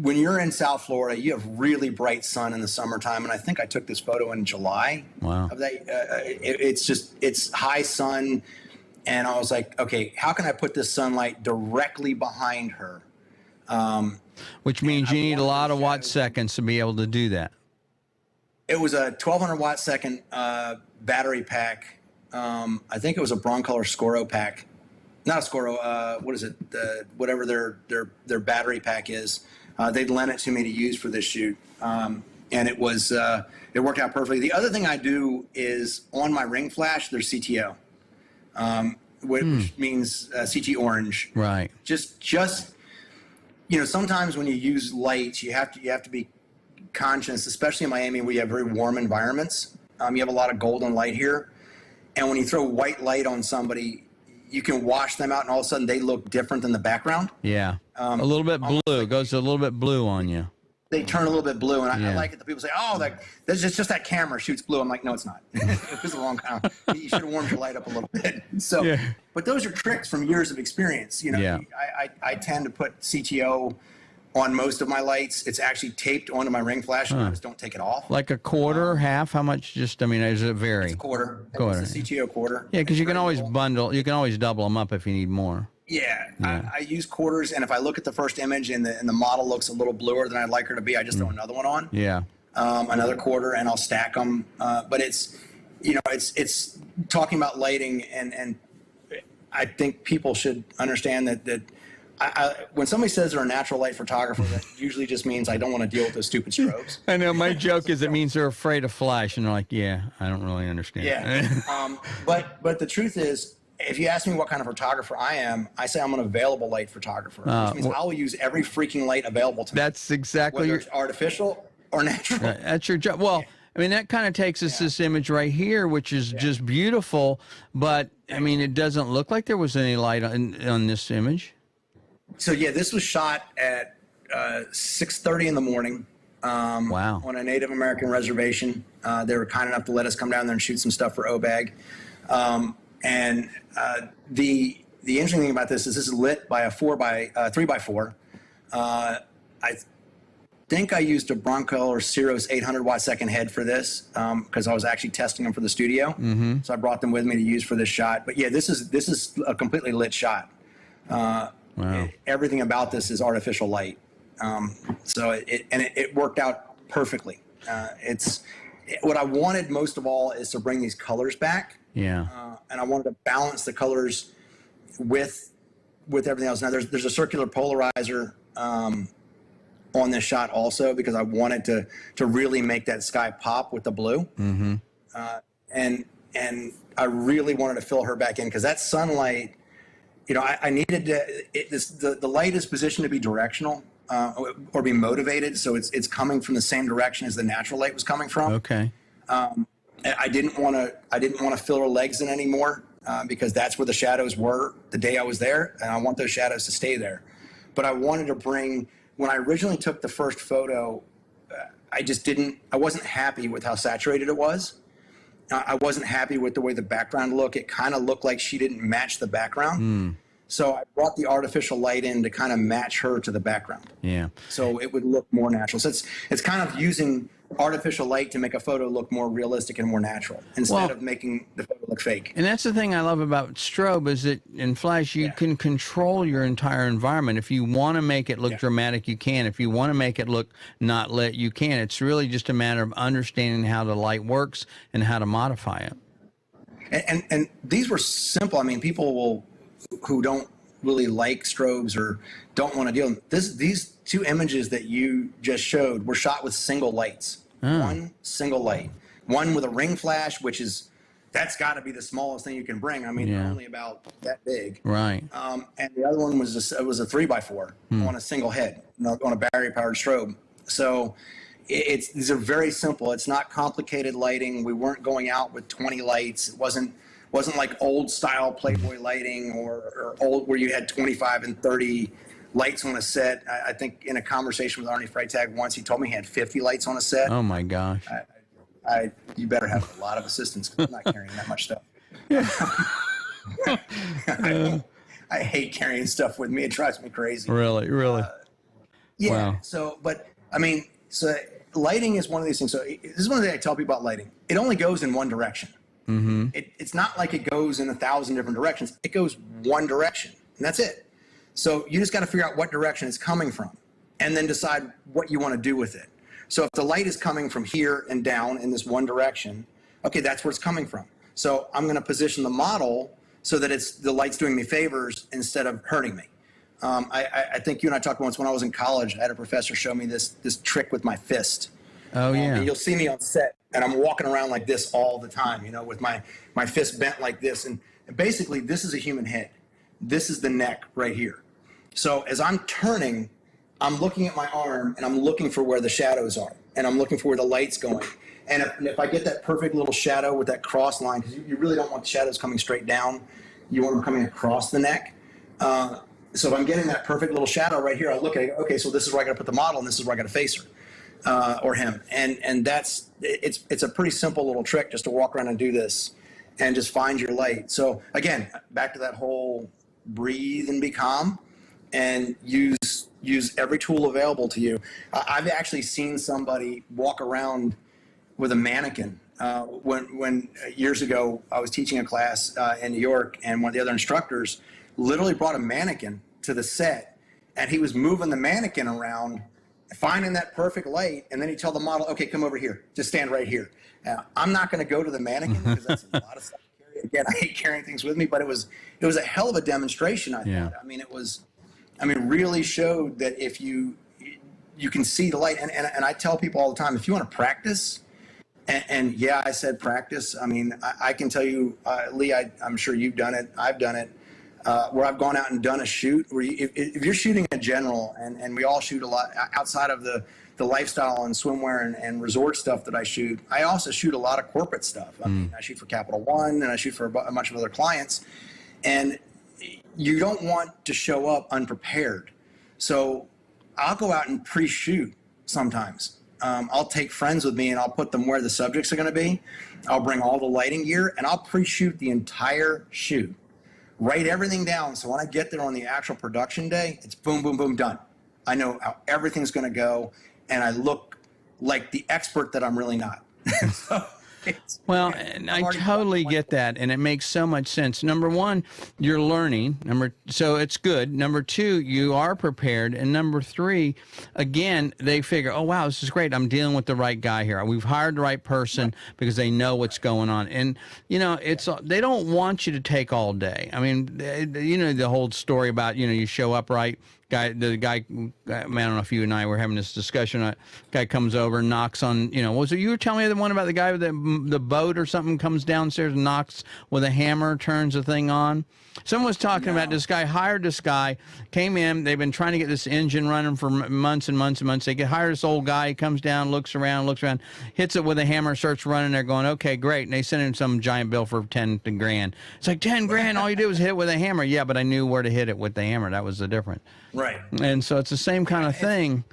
when you're in South Florida, you have really bright sun in the summertime, and I think I took this photo in July. Wow. Of that. It's high sun, and I was like, okay, how can I put this sunlight directly behind her? Which means you need a lot of watt seconds to be able to do that. It was a 1200 watt second battery pack. I think it was a Broncolor Scoro pack. Not a Scoro. What is it? Whatever their battery pack is. They'd lent it to me to use for this shoot, and it worked out perfectly. The other thing I do is on my ring flash, there's CTO, which means CT orange. Right. Just sometimes when you use lights, you have to be conscious, especially in Miami where you have very warm environments. You have a lot of golden light here, and when you throw white light on somebody, you can wash them out, and all of a sudden they look different than the background. Yeah, a little bit blue. It goes a little bit blue on you. They turn a little bit blue, and I like it that people say, "Oh, that's just that camera shoots blue." I'm like, no, it's not. It was the wrong kind. You should have warmed your light up a little bit. So, but those are tricks from years of experience. I tend to put CTO on most of my lights. It's actually taped onto my ring flash, and I just don't take it off. Like a quarter, half? How much? Does it vary? It's a quarter. It's a CTO quarter. Yeah, because you can always bundle. You can always double them up if you need more. Yeah. I use quarters, and if I look at the first image and the model looks a little bluer than I'd like her to be, I just throw another one on. Yeah. Another quarter, and I'll stack them. But it's talking about lighting, and I think people should understand that when somebody says they're a natural light photographer, that usually just means I don't want to deal with those stupid strobes. I know. My joke is it means they're afraid of flash, and they're like, yeah, I don't really understand. Yeah. But the truth is, if you ask me what kind of photographer I am, I say I'm an available light photographer, which means I will use every freaking light available to me. That's exactly whether it's artificial or natural. That's your job. Well, I mean, that kind of takes us this image right here, which is just beautiful. But, I mean, it doesn't look like there was any light on this image. So, this was shot at 6:30 in the morning. Wow. On a Native American reservation. They were kind enough to let us come down there and shoot some stuff for OBAG. And the interesting thing about this is lit by a 3x4. I think I used a Broncolor Ceros 800 watt second head for this because I was actually testing them for the studio. Mm-hmm. So I brought them with me to use for this shot. But this is a completely lit shot. Wow. Everything about this is artificial light. So it worked out perfectly. What I wanted most of all is to bring these colors back. Yeah. And I wanted to balance the colors with everything else. Now there's a circular polarizer on this shot also, because I wanted to really make that sky pop with the blue. Mm-hmm. And I really wanted to fill her back in, because that sunlight, you know, I needed to, the light is positioned to be directional or be motivated. So it's coming from the same direction as the natural light was coming from. Okay. I didn't want to fill her legs in anymore because that's where the shadows were the day I was there. And I want those shadows to stay there. But I wanted to bring, when I originally took the first photo, I wasn't happy with how saturated it was. I wasn't happy with the way the background looked. It kind of looked like she didn't match the background. So I brought the artificial light in to kind of match her to the background. Yeah. So it would look more natural. So it's kind of using artificial light to make a photo look more realistic and more natural instead of making the photo look fake. And that's the thing I love about strobe is that in flash, you can control your entire environment. If you want to make it look dramatic, you can. If you want to make it look not lit, you can. It's really just a matter of understanding how the light works and how to modify it. And these were simple. I mean, people who don't really like strobes or don't want to deal with these two images that you just showed were shot with single lights. One single light, one with a ring flash, that's got to be the smallest thing you can bring. I mean, they're only about that big. Right. And the other one was a 3x4 on a single head, on a battery powered strobe. So these are very simple. It's not complicated lighting. We weren't going out with 20 lights. It wasn't like old style Playboy lighting or old where you had 25 and 30 lights on a set. I think in a conversation with Arnie Freitag once, he told me he had 50 lights on a set. Oh my gosh. You better have a lot of assistants because I'm not carrying that much stuff. I hate carrying stuff with me. It drives me crazy. Really? Yeah. Wow. So lighting is one of these things. So this is one of the things I tell people about lighting. It only goes in one direction. Mm-hmm. It's not like it goes in 1,000 different directions. It goes one direction, and that's it. So you just got to figure out what direction it's coming from and then decide what you want to do with it. So if the light is coming from here and down in this one direction, okay, that's where it's coming from. So I'm going to position the model so that the light's doing me favors instead of hurting me. I think you and I talked once when I was in college. I had a professor show me this trick with my fist. Oh, yeah. And you'll see me on set, and I'm walking around like this all the time, with my fist bent like this. And basically, this is a human head. This is the neck right here. So as I'm turning, I'm looking at my arm, and I'm looking for where the shadows are, and I'm looking for where the light's going. And if I get that perfect little shadow with that cross line, because you really don't want the shadows coming straight down, you want them coming across the neck. So if I'm getting that perfect little shadow right here, I look at it, okay, so this is where I got to put the model, and this is where I got to face her. Or him, and it's a pretty simple little trick just to walk around and do this, and just find your light. So again, back to that whole breathe and be calm, and use every tool available to you. I've actually seen somebody walk around with a mannequin. When years ago I was teaching a class in New York, and one of the other instructors literally brought a mannequin to the set, and he was moving the mannequin around, finding that perfect light, and then he'd tell the model, okay, come over here, just stand right here. I'm not going to go to the mannequin because that's a lot of stuff to carry. Again, I hate carrying things with me, but it was a hell of a demonstration, I thought. I mean, really showed that if you can see the light, and I tell people all the time, if you want to practice, and yeah, I said practice. I mean, I can tell you, Lee, I'm sure you've done it. I've done it. Where I've gone out and done a shoot where if you're shooting in general, and we all shoot a lot outside of the lifestyle and swimwear and resort stuff that I shoot, I also shoot a lot of corporate stuff. I mean, I shoot for Capital One, and I shoot for a bunch of other clients, and you don't want to show up unprepared. So I'll go out and pre-shoot sometimes. I'll take friends with me, and I'll put them where the subjects are going to be. I'll bring all the lighting gear, and I'll pre-shoot the entire shoot. Write everything down, so when I get there on the actual production day, it's boom, boom, boom, done. I know how everything's going to go, and I look like the expert that I'm really not. Well, Man, and I'm I already totally get that, and it makes so much sense. Number one, you're learning. So it's good. Number two, you are prepared, and number three, again, they figure, oh wow, this is great. I'm dealing with the right guy here. We've hired the right person because they know what's going on, and it's they don't want you to take all day. I mean, the whole story about you show up right. The guy, man, I don't know if you and I were having this discussion. A guy comes over and knocks on, was it you were telling me the one about the guy with the boat or something comes downstairs and knocks with a hammer, turns the thing on? Someone was talking about this guy, hired this guy, came in. They've been trying to get this engine running for months and months and months. They hire this old guy. He comes down, looks around, hits it with a hammer, starts running. They're going, okay, great. And they send him some giant bill for 10 grand. It's like 10 grand. All you do is hit it with a hammer. Yeah, but I knew where to hit it with the hammer. That was the difference. Right. And so it's the same kind of thing.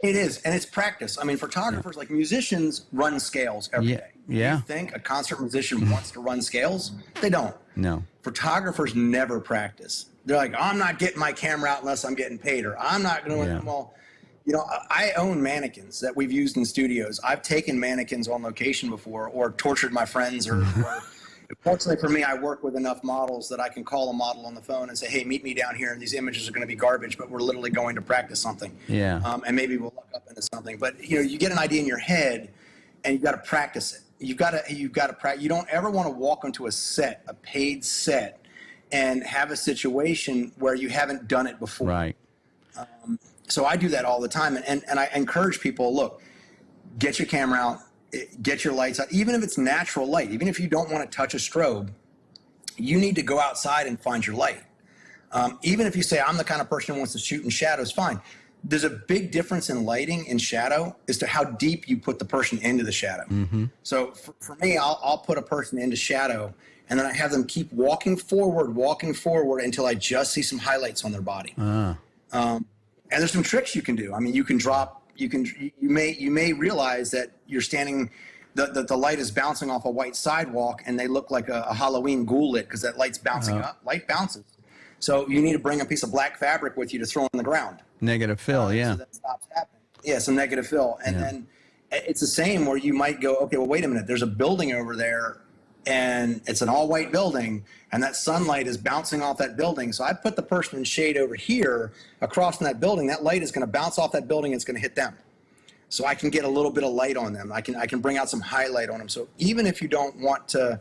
It is, and it's practice. I mean, photographers, like musicians, run scales every day. Yeah. You think a concert musician wants to run scales? They don't. No. Photographers never practice. They're like, I'm not getting my camera out unless I'm getting paid, or I'm not going to. Well, I own mannequins that we've used in studios. I've taken mannequins on location before, or tortured my friends, or fortunately for me, I work with enough models that I can call a model on the phone and say, hey, meet me down here, and these images are going to be garbage, but we're literally going to practice something. Yeah. And maybe we'll look up into something. But, you get an idea in your head, and you've got to practice it. You've got to practice. You don't ever want to walk onto a paid set, and have a situation where you haven't done it before. Right. So I do that all the time. And I encourage people, look, get your camera out. Get your lights out, even if it's natural light, even if you don't want to touch a strobe, you need to go outside and find your light. Even if you say, I'm the kind of person who wants to shoot in shadows, fine. There's a big difference in lighting and shadow as to how deep you put the person into the shadow. Mm-hmm. So for me, I'll put a person into shadow, and then I have them keep walking forward until I just see some highlights on their body. And there's some tricks you can do. I mean, you can drop. You may realize that you're standing, the light is bouncing off a white sidewalk, and they look like a Halloween ghoul lit because that light's bouncing up. Light bounces. So you need to bring a piece of black fabric with you to throw on the ground. Negative fill, yeah. So that stops happening. Yeah, some negative fill. And then it's the same where you might go, okay, well, wait a minute. There's a building over there, and it's an all-white building, and that sunlight is bouncing off that building. So I put the person in shade over here across from that building. That light is going to bounce off that building. It's going to hit them. So I can get a little bit of light on them. I can bring out some highlight on them. So even if you don't want to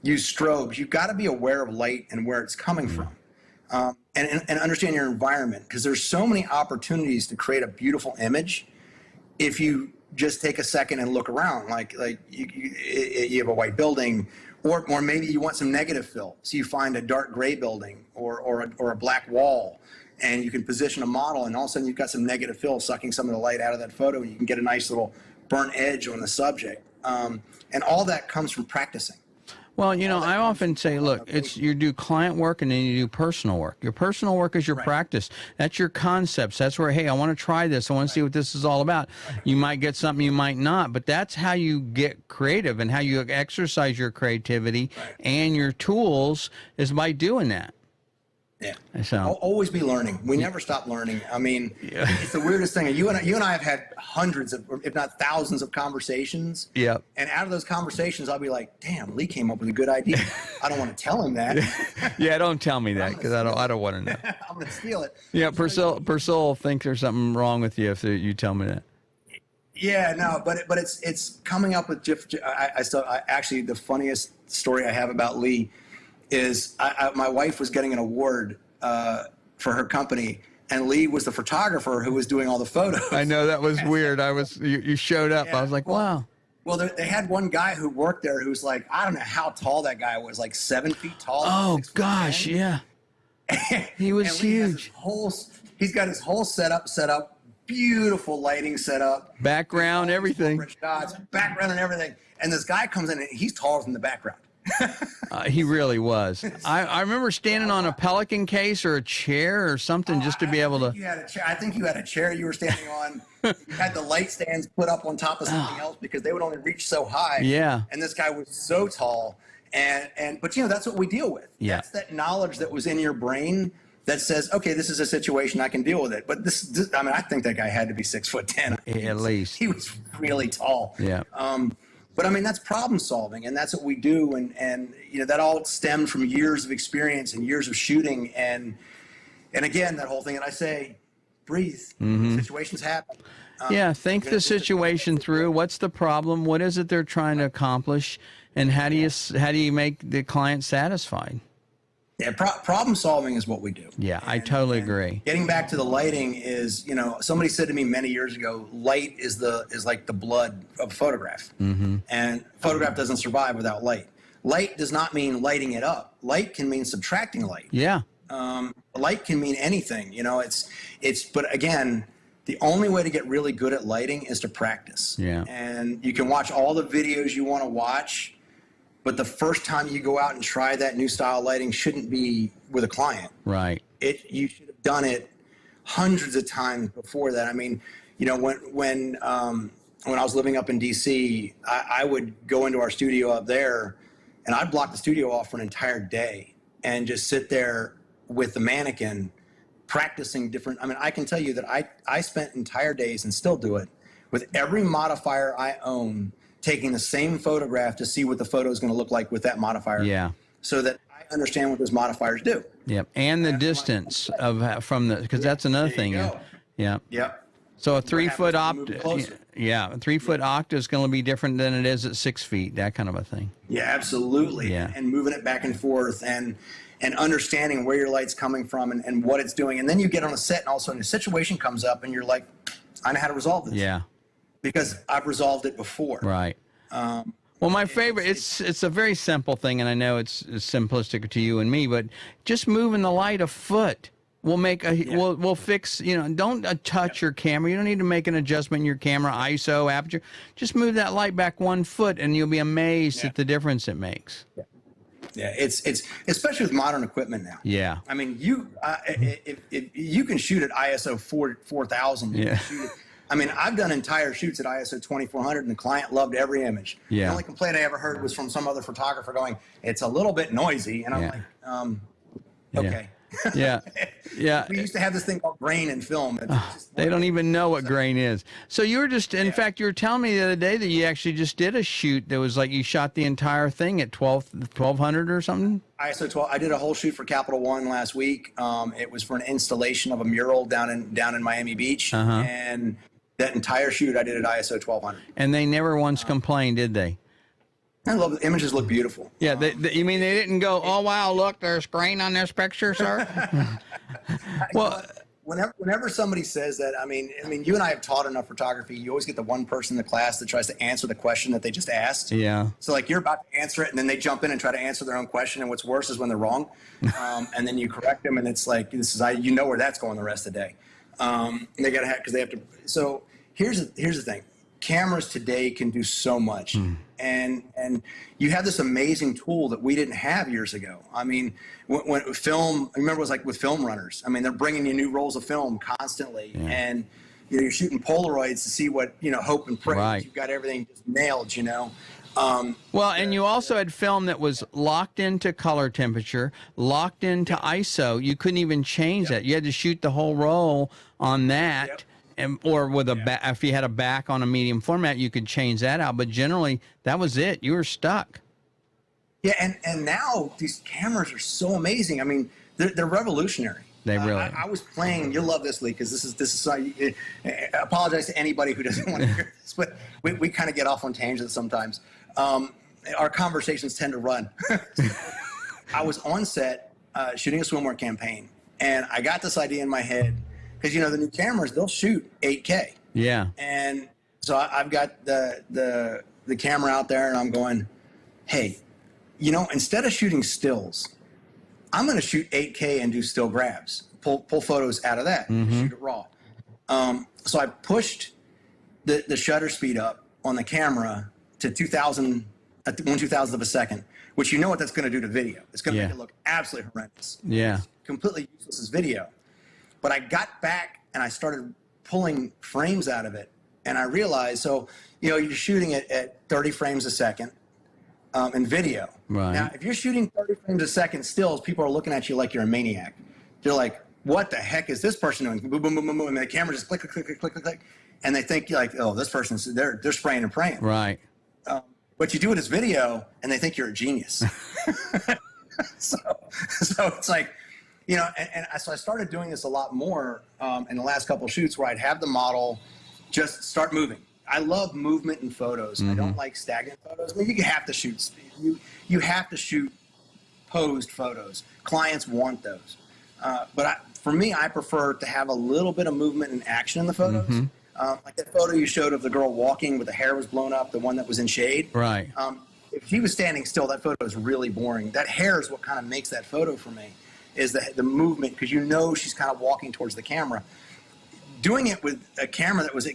use strobes, you've got to be aware of light and where it's coming from, and understand your environment, because there's so many opportunities to create a beautiful image if you just take a second and look around. Like you have a white building, or maybe you want some negative fill. So you find a dark gray building or a black wall, and you can position a model, and all of a sudden you've got some negative fill sucking some of the light out of that photo, and you can get a nice little burnt edge on the subject. And all that comes from practicing. Well, I often say, look, you do client work and then you do personal work. Your personal work is your practice. That's your concepts. That's where, hey, I want to try this. I want to see what this is all about. You might get something, you might not, but that's how you get creative, and how you exercise your creativity and your tools is by doing that. Yeah. So I'll always be learning. We never stop learning. I mean, it's the weirdest thing. You and I have had hundreds of, if not thousands of conversations. Yeah. And out of those conversations, I'll be like, damn, Lee came up with a good idea. I don't want to tell him that. Yeah, don't tell me that, because I don't want to know. I'm going to steal it. Yeah, Purcell thinks there's something wrong with you if you tell me that. Yeah, no, but it's coming up with actually, the funniest story I have about Lee is my wife was getting an award for her company, and Lee was the photographer who was doing all the photos. I know, that was weird. You showed up. Yeah, I was like, wow. Well, they had one guy who worked there who's like, I don't know how tall that guy was, like 7 feet tall. Oh gosh, yeah. He was huge. He's got his whole setup set up, beautiful lighting set up, background, everything, shots, background and everything. And this guy comes in and he's taller than the background. He really was. I remember standing on a Pelican case or a chair or something just to be able to. I think you had a chair you were standing on. You had the light stands put up on top of something else because they would only reach so high. Yeah. And this guy was so tall. But that's what we deal with. Yeah. That's that knowledge that was in your brain that says, okay, this is a situation, I can deal with it. But this I think that guy had to be 6'10". At least. He was really tall. Yeah. But I mean, that's problem solving, and that's what we do. And you know, that all stemmed from years of experience and years of shooting. And again, that whole thing that I say, breathe. Situations happen. Yeah, think the situation through. What's the problem? What is it they're trying to accomplish? And how do you make the client satisfied? Yeah, problem solving is what we do. Yeah, I totally agree. Getting back to the lighting is, you know, somebody said to me many years ago, light is like the blood of a photograph. And photograph doesn't survive without light. Light does not mean lighting it up. Light can mean subtracting light. Yeah. Light can mean anything, you know, but again, the only way to get really good at lighting is to practice. Yeah. And you can watch all the videos you want to watch, but the first time you go out and try that new style lighting shouldn't be with a client. Right. You should have done it hundreds of times before that. I mean, you know, when I was living up in DC, I would go into our studio up there, and I'd block the studio off for an entire day and just sit there with the mannequin practicing different. I mean, I can tell you that I spent entire days, and still do it, with every modifier I own, taking the same photograph to see what the photo is going to look like with that modifier. Yeah. So that I understand what those modifiers do. Yep. And the distance because that's another thing. Yeah. Yep. So a 3-foot octave. Yeah. A 3-foot octave is going to be different than it is at 6 feet, that kind of a thing. Yeah, absolutely. Yeah. And moving it back and forth and understanding where your light's coming from and what it's doing. And then you get on a set and all of a sudden a situation comes up and you're like, I know how to resolve this. Yeah. Because I've resolved it before. Right. Well, my favorite, it's a very simple thing, and I know it's simplistic to you and me, but just moving the light a foot will make we'll fix, you know, don't touch your camera. You don't need to make an adjustment in your camera, ISO, aperture. Just move that light back 1 foot and you'll be amazed at the difference it makes. Yeah. Yeah, it's especially with modern equipment now. Yeah. I mean, if you can shoot at ISO 4000, you can shoot it. I mean, I've done entire shoots at ISO 2400 and the client loved every image. Yeah. The only complaint I ever heard was from some other photographer going, it's a little bit noisy. And I'm like, okay. Yeah. Yeah. We used to have this thing called grain in film. They don't even know what grain is. So you were just, in fact, you were telling me the other day that you actually just did a shoot that was like you shot the entire thing at 1200 or something? ISO 12. I did a whole shoot for Capital One last week. It was for an installation of a mural down in Miami Beach. And that entire shoot I did at ISO 1200. And they never once complained, did they? I love the images look beautiful. Yeah, you mean they didn't go, oh, wow, look, there's grain on this picture, sir? Well, whenever somebody says that, I mean, you and I have taught enough photography. You always get the one person in the class that tries to answer the question that they just asked. Yeah. So like you're about to answer it, and then they jump in and try to answer their own question. And what's worse is when they're wrong, and then you correct them, and it's like you know where that's going the rest of the day. And they got to have because they have to. So here's the thing. Cameras today can do so much. And you have this amazing tool that we didn't have years ago. I mean, when film, I remember it was like with film runners. I mean, they're bringing you new rolls of film constantly. And you're shooting Polaroids to see what, hope and pray. Right. You've got everything just nailed, Well, and you also had film that was locked into color temperature, locked into ISO. You couldn't even change that. You had to shoot the whole roll on that. Or with if you had a back on a medium format, you could change that out. But generally, that was it. You were stuck. Yeah, and now these cameras are so amazing. I mean, they're revolutionary. They really. I was playing. You'll love this, Lee, because this is. I apologize to anybody who doesn't want to hear this, but we kind of get off on tangents sometimes. Our conversations tend to run. I was on set shooting a swimwear campaign, and I got this idea in my head. Because, the new cameras, they'll shoot 8K. Yeah. And so I've got the camera out there, and I'm going, hey, instead of shooting stills, I'm going to shoot 8K and do still grabs, pull photos out of that, shoot it raw. So I pushed the shutter speed up on the camera to 2,000 at 1/2000th of a second, which what that's going to do to video. It's going to make it look absolutely horrendous. Yeah. It's completely useless as video. But I got back and I started pulling frames out of it. And I realized, so, you're shooting it at 30 frames a second in video. Right. Now, if you're shooting 30 frames a second stills, people are looking at you like you're a maniac. They're like, what the heck is this person doing? Boom, boom, boom, boom, boom. And the camera just click, click, click, click, click, click. And they think like, oh, this person's, they're spraying and praying. Right. but you do it as video and they think you're a genius. so it's like, you know, so I started doing this a lot more in the last couple of shoots where I'd have the model just start moving. I love movement in photos. I don't like stagnant photos. I mean, you have to shoot. You have to shoot posed photos. Clients want those. But for me, I prefer to have a little bit of movement and action in the photos. Like that photo you showed of the girl walking with the hair was blown up, the one that was in shade. Right. If she was standing still, that photo is really boring. That hair is what kind of makes that photo for me, is the movement, because you know she's kind of walking towards the camera. Doing it with a camera that was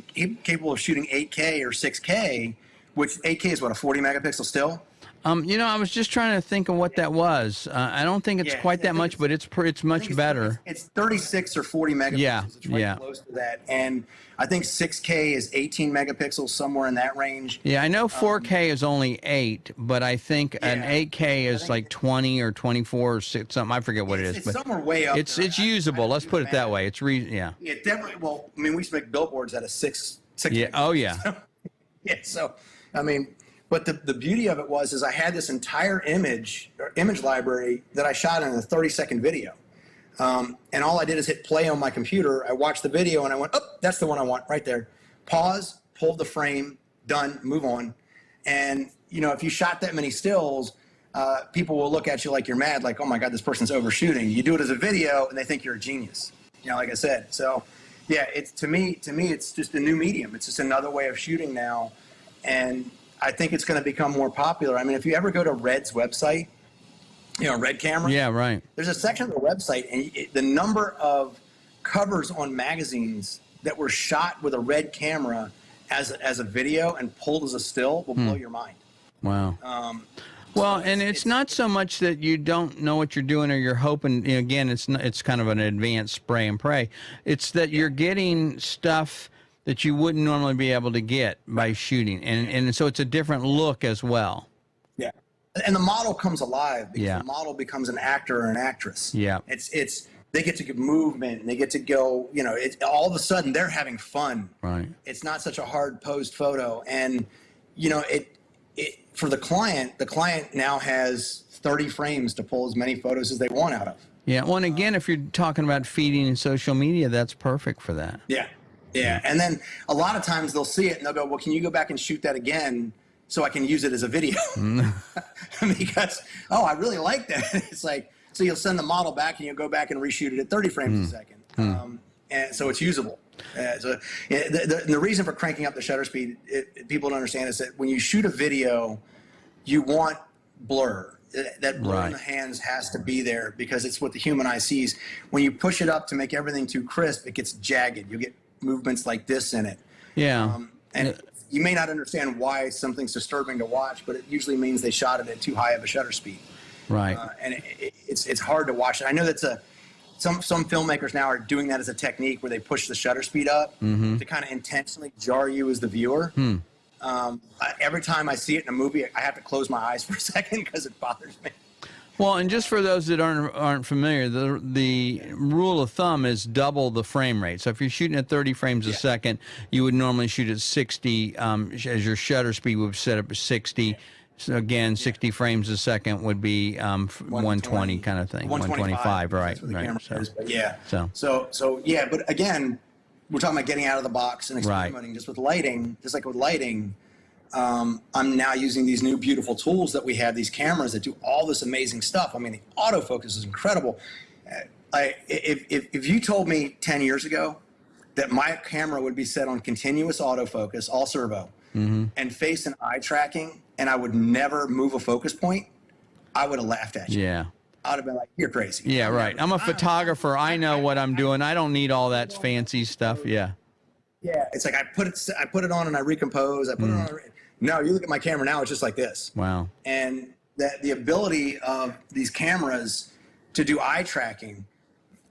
capable of shooting 8K or 6K, which 8K is what, a 40 megapixel still? You know, I was just trying to think of what that was. I don't think it's quite that much, but it's much better. It's 36 or 40 megapixels. Yeah, it's right close to that. And I think 6K is 18 megapixels, somewhere in that range. Yeah, I know 4K is only 8, but I think an 8K is like 20 or 24 or 6, something. I forget what it is. It's but somewhere way up. It's usable. Let's put it that way. It's yeah. Yeah, definitely. Well, I mean, we used to make billboards out of 6. Yeah. Oh yeah. So I mean. But the beauty of it is I had this entire image library that I shot in a 30-second video. And all I did is hit play on my computer. I watched the video and I went, oh, that's the one I want right there. Pause, pulled the frame, done, move on. And, you know, if you shot that many stills, people will look at you like you're mad, like, oh my God, this person's overshooting. You do it as a video and they think you're a genius, you know, like I said. So yeah, it's to me, it's just a new medium. It's just another way of shooting now. And I think it's going to become more popular. I mean, if you ever go to Red's website, you know, Red Camera. Yeah, right. There's a section of the website, and the number of covers on magazines that were shot with a Red camera as a video and pulled as a still will blow your mind. Wow. Well, and it's not so much that you don't know what you're doing or you're hoping. You know, again, it's kind of an advanced spray and pray. It's that you're getting stuff that you wouldn't normally be able to get by shooting. And so it's a different look as well. Yeah. And the model comes alive because the model becomes an actor or an actress. Yeah. It's they get to get movement and they get to go, you know, all of a sudden they're having fun. Right. It's not such a hard posed photo. And, you know, for the client now has 30 frames to pull as many photos as they want out of. Yeah. Well, and again, if you're talking about feeding in social media, that's perfect for that. Yeah. Yeah, and then a lot of times they'll see it and they'll go, well, can you go back and shoot that again so I can use it as a video? Because, oh, I really like that. It's like, so you'll send the model back and you'll go back and reshoot it at 30 frames a second. And so it's usable. The reason for cranking up the shutter speed, people don't understand, is that when you shoot a video, you want blur. That blur in the hands has to be there because it's what the human eye sees. When you push it up to make everything too crisp, it gets jagged. You get movements like this in it. Yeah. And you may not understand why something's disturbing to watch, but it usually means they shot it at too high of a shutter speed. Right. And it's hard to watch it. I know that's some filmmakers now are doing that as a technique where they push the shutter speed up to kind of intentionally jar you as the viewer. Every time I see it in a movie, I have to close my eyes for a second because it bothers me. Well, and just for those that aren't familiar, the rule of thumb is double the frame rate. So if you're shooting at 30 frames a second, you would normally shoot at 60, as your shutter speed would set up at 60. So again, 60 frames a second would be 120 kind of thing. 125, right? Right. So yeah, but again, we're talking about getting out of the box and experimenting just with lighting, just like with lighting. I'm now using these new beautiful tools that we have, these cameras that do all this amazing stuff. I mean, the autofocus is incredible. If you told me 10 years ago that my camera would be set on continuous autofocus, all servo, and face and eye tracking, and I would never move a focus point, I would have laughed at you. Yeah. I'd have been like, you're crazy. Yeah, right. I'm a photographer. I know what I'm doing. I don't need all that fancy stuff. Yeah. Yeah, it's like I put it on and I recompose. I put it on. No, you look at my camera now; it's just like this. Wow. And the ability of these cameras to do eye tracking,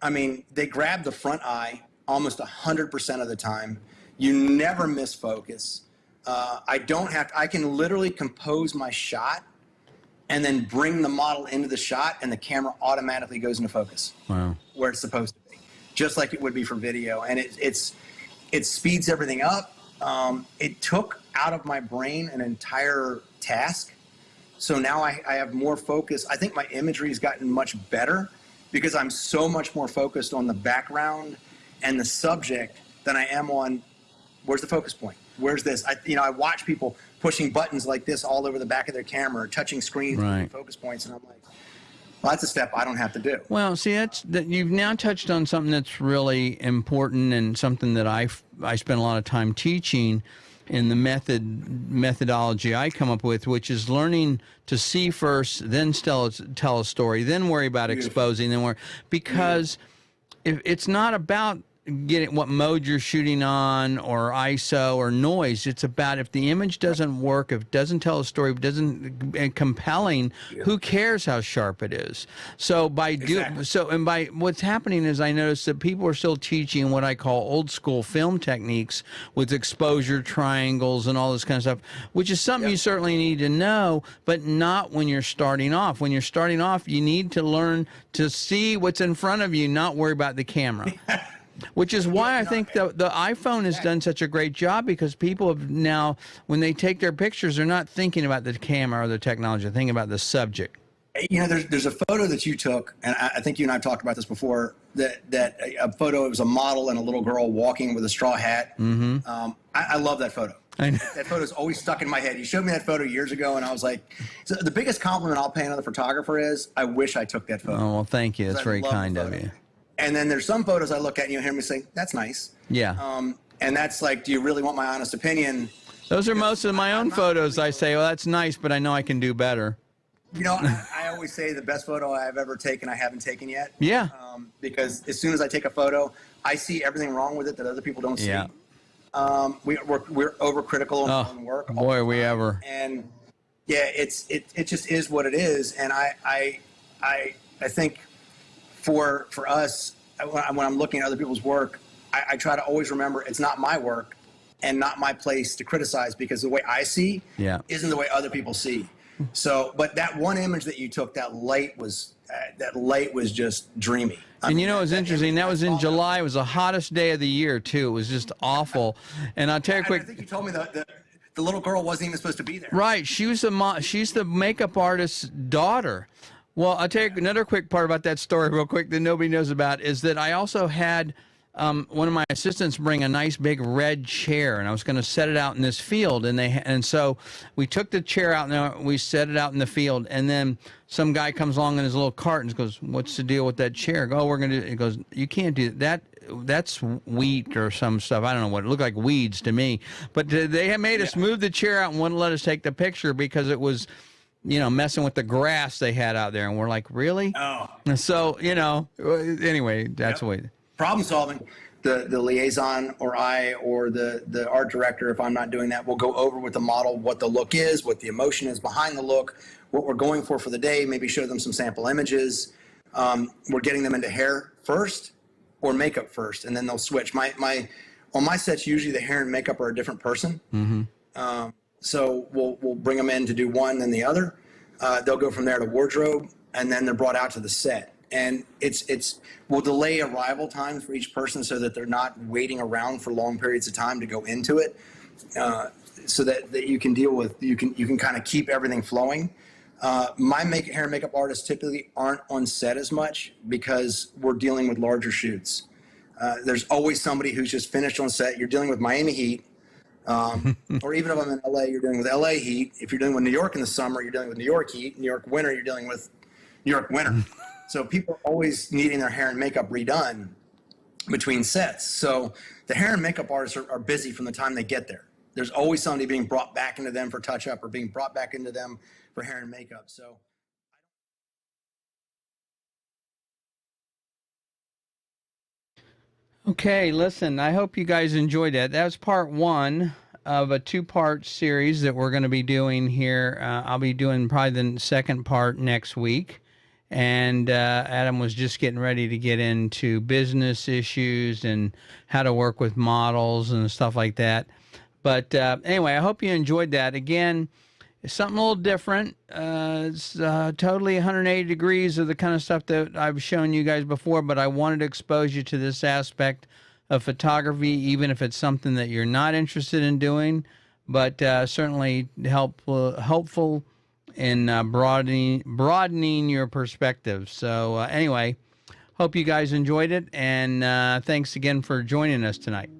I mean, they grab the front eye almost 100% of the time. You never miss focus. I can literally compose my shot and then bring the model into the shot, and the camera automatically goes into focus. Wow. Where it's supposed to be, just like it would be for video, and it speeds everything up. It took out of my brain an entire task. So now I have more focus. I think my imagery has gotten much better because I'm so much more focused on the background and the subject than I am on where's the focus point? Where's this? I watch people pushing buttons like this all over the back of their camera or touching screens with focus points. And I'm like, well, that's a step I don't have to do. Well, see, you've now touched on something that's really important and something that I spend a lot of time teaching in the methodology I come up with, which is learning to see first, then tell a story, then worry about exposing, because if it's not about getting what mode you're shooting on or ISO or noise. It's about if the image doesn't work, if it doesn't tell a story, if it doesn't compelling, who cares how sharp it is? So by what's happening is I notice that people are still teaching what I call old school film techniques with exposure triangles and all this kind of stuff, which is something you certainly need to know, but not when you're starting off. When you're starting off, you need to learn to see what's in front of you, not worry about the camera. Which is why I think the iPhone has done such a great job, because people have now, when they take their pictures, they're not thinking about the camera or the technology, they're thinking about the subject. You know, there's a photo that you took, and I think you and I have talked about this before, that a photo, it was a model and a little girl walking with a straw hat. Mm-hmm. I love that photo. That photo's always stuck in my head. You showed me that photo years ago, and I was like, so the biggest compliment I'll pay another photographer is, I wish I took that photo. Oh, well, thank you. That's very kind of you. And then there's some photos I look at and you hear me say, that's nice. Yeah. And that's like, do you really want my honest opinion? Those are most of my own photos. I say, well, that's nice, but I know I can do better. You know, I always say the best photo I've ever taken, I haven't taken yet. Yeah. Because as soon as I take a photo, I see everything wrong with it that other people don't see. Yeah. We're overcritical on work. Boy, we ever. And yeah, it just is what it is. And I think for us, when I'm looking at other people's work, I try to always remember it's not my work and not my place to criticize, because the way I see isn't the way other people see. So, but that one image that you took, that light was just dreamy. And you know, it was interesting. That was in July. It was the hottest day of the year too. It was just awful. And I'll tell you quick. I think you told me the little girl wasn't even supposed to be there. Right. She's the makeup artist's daughter. Well, I'll tell you another quick part about that story real quick that nobody knows about, is that I also had one of my assistants bring a nice big red chair, and I was going to set it out in this field, and so we took the chair out and we set it out in the field, and then some guy comes along in his little cart and goes, "What's the deal with that chair?" I go, "Oh, we're going to." He goes, "You can't do that. That's wheat or some stuff. I don't know what it looked like, weeds to me." But they had made us move the chair out and wouldn't let us take the picture because it was, you know, messing with the grass they had out there. And we're like, really? Oh. So, you know, anyway, that's the way. Problem solving. The liaison or I or the art director, if I'm not doing that, will go over with the model what the look is, what the emotion is behind the look, what we're going for the day, maybe show them some sample images. We're getting them into hair first or makeup first, and then they'll switch. On my sets, usually the hair and makeup are a different person. Mm-hmm. So we'll bring them in to do one, then the other. They'll go from there to wardrobe, and then they're brought out to the set. And we'll delay arrival times for each person so that they're not waiting around for long periods of time to go into it, so that you can deal with, you can kind of keep everything flowing. My hair and makeup artists typically aren't on set as much because we're dealing with larger shoots. There's always somebody who's just finished on set. You're dealing with Miami heat. Or even if I'm in LA, you're dealing with LA heat. If you're dealing with New York in the summer, you're dealing with New York heat. New York winter, you're dealing with New York winter. So people are always needing their hair and makeup redone between sets. So the hair and makeup artists are busy from the time they get there. There's always somebody being brought back into them for touch-up or being brought back into them for hair and makeup. So. Okay, listen, I hope you guys enjoyed that. That was part one of a two-part series that we're going to be doing here. I'll be doing probably the second part next week. And Adam was just getting ready to get into business issues and how to work with models and stuff like that. But anyway, I hope you enjoyed that. Again, it's something a little different. It's totally 180 degrees of the kind of stuff that I've shown you guys before, but I wanted to expose you to this aspect of photography, even if it's something that you're not interested in doing. but certainly helpful in broadening your perspective. So anyway, hope you guys enjoyed it, and thanks again for joining us tonight.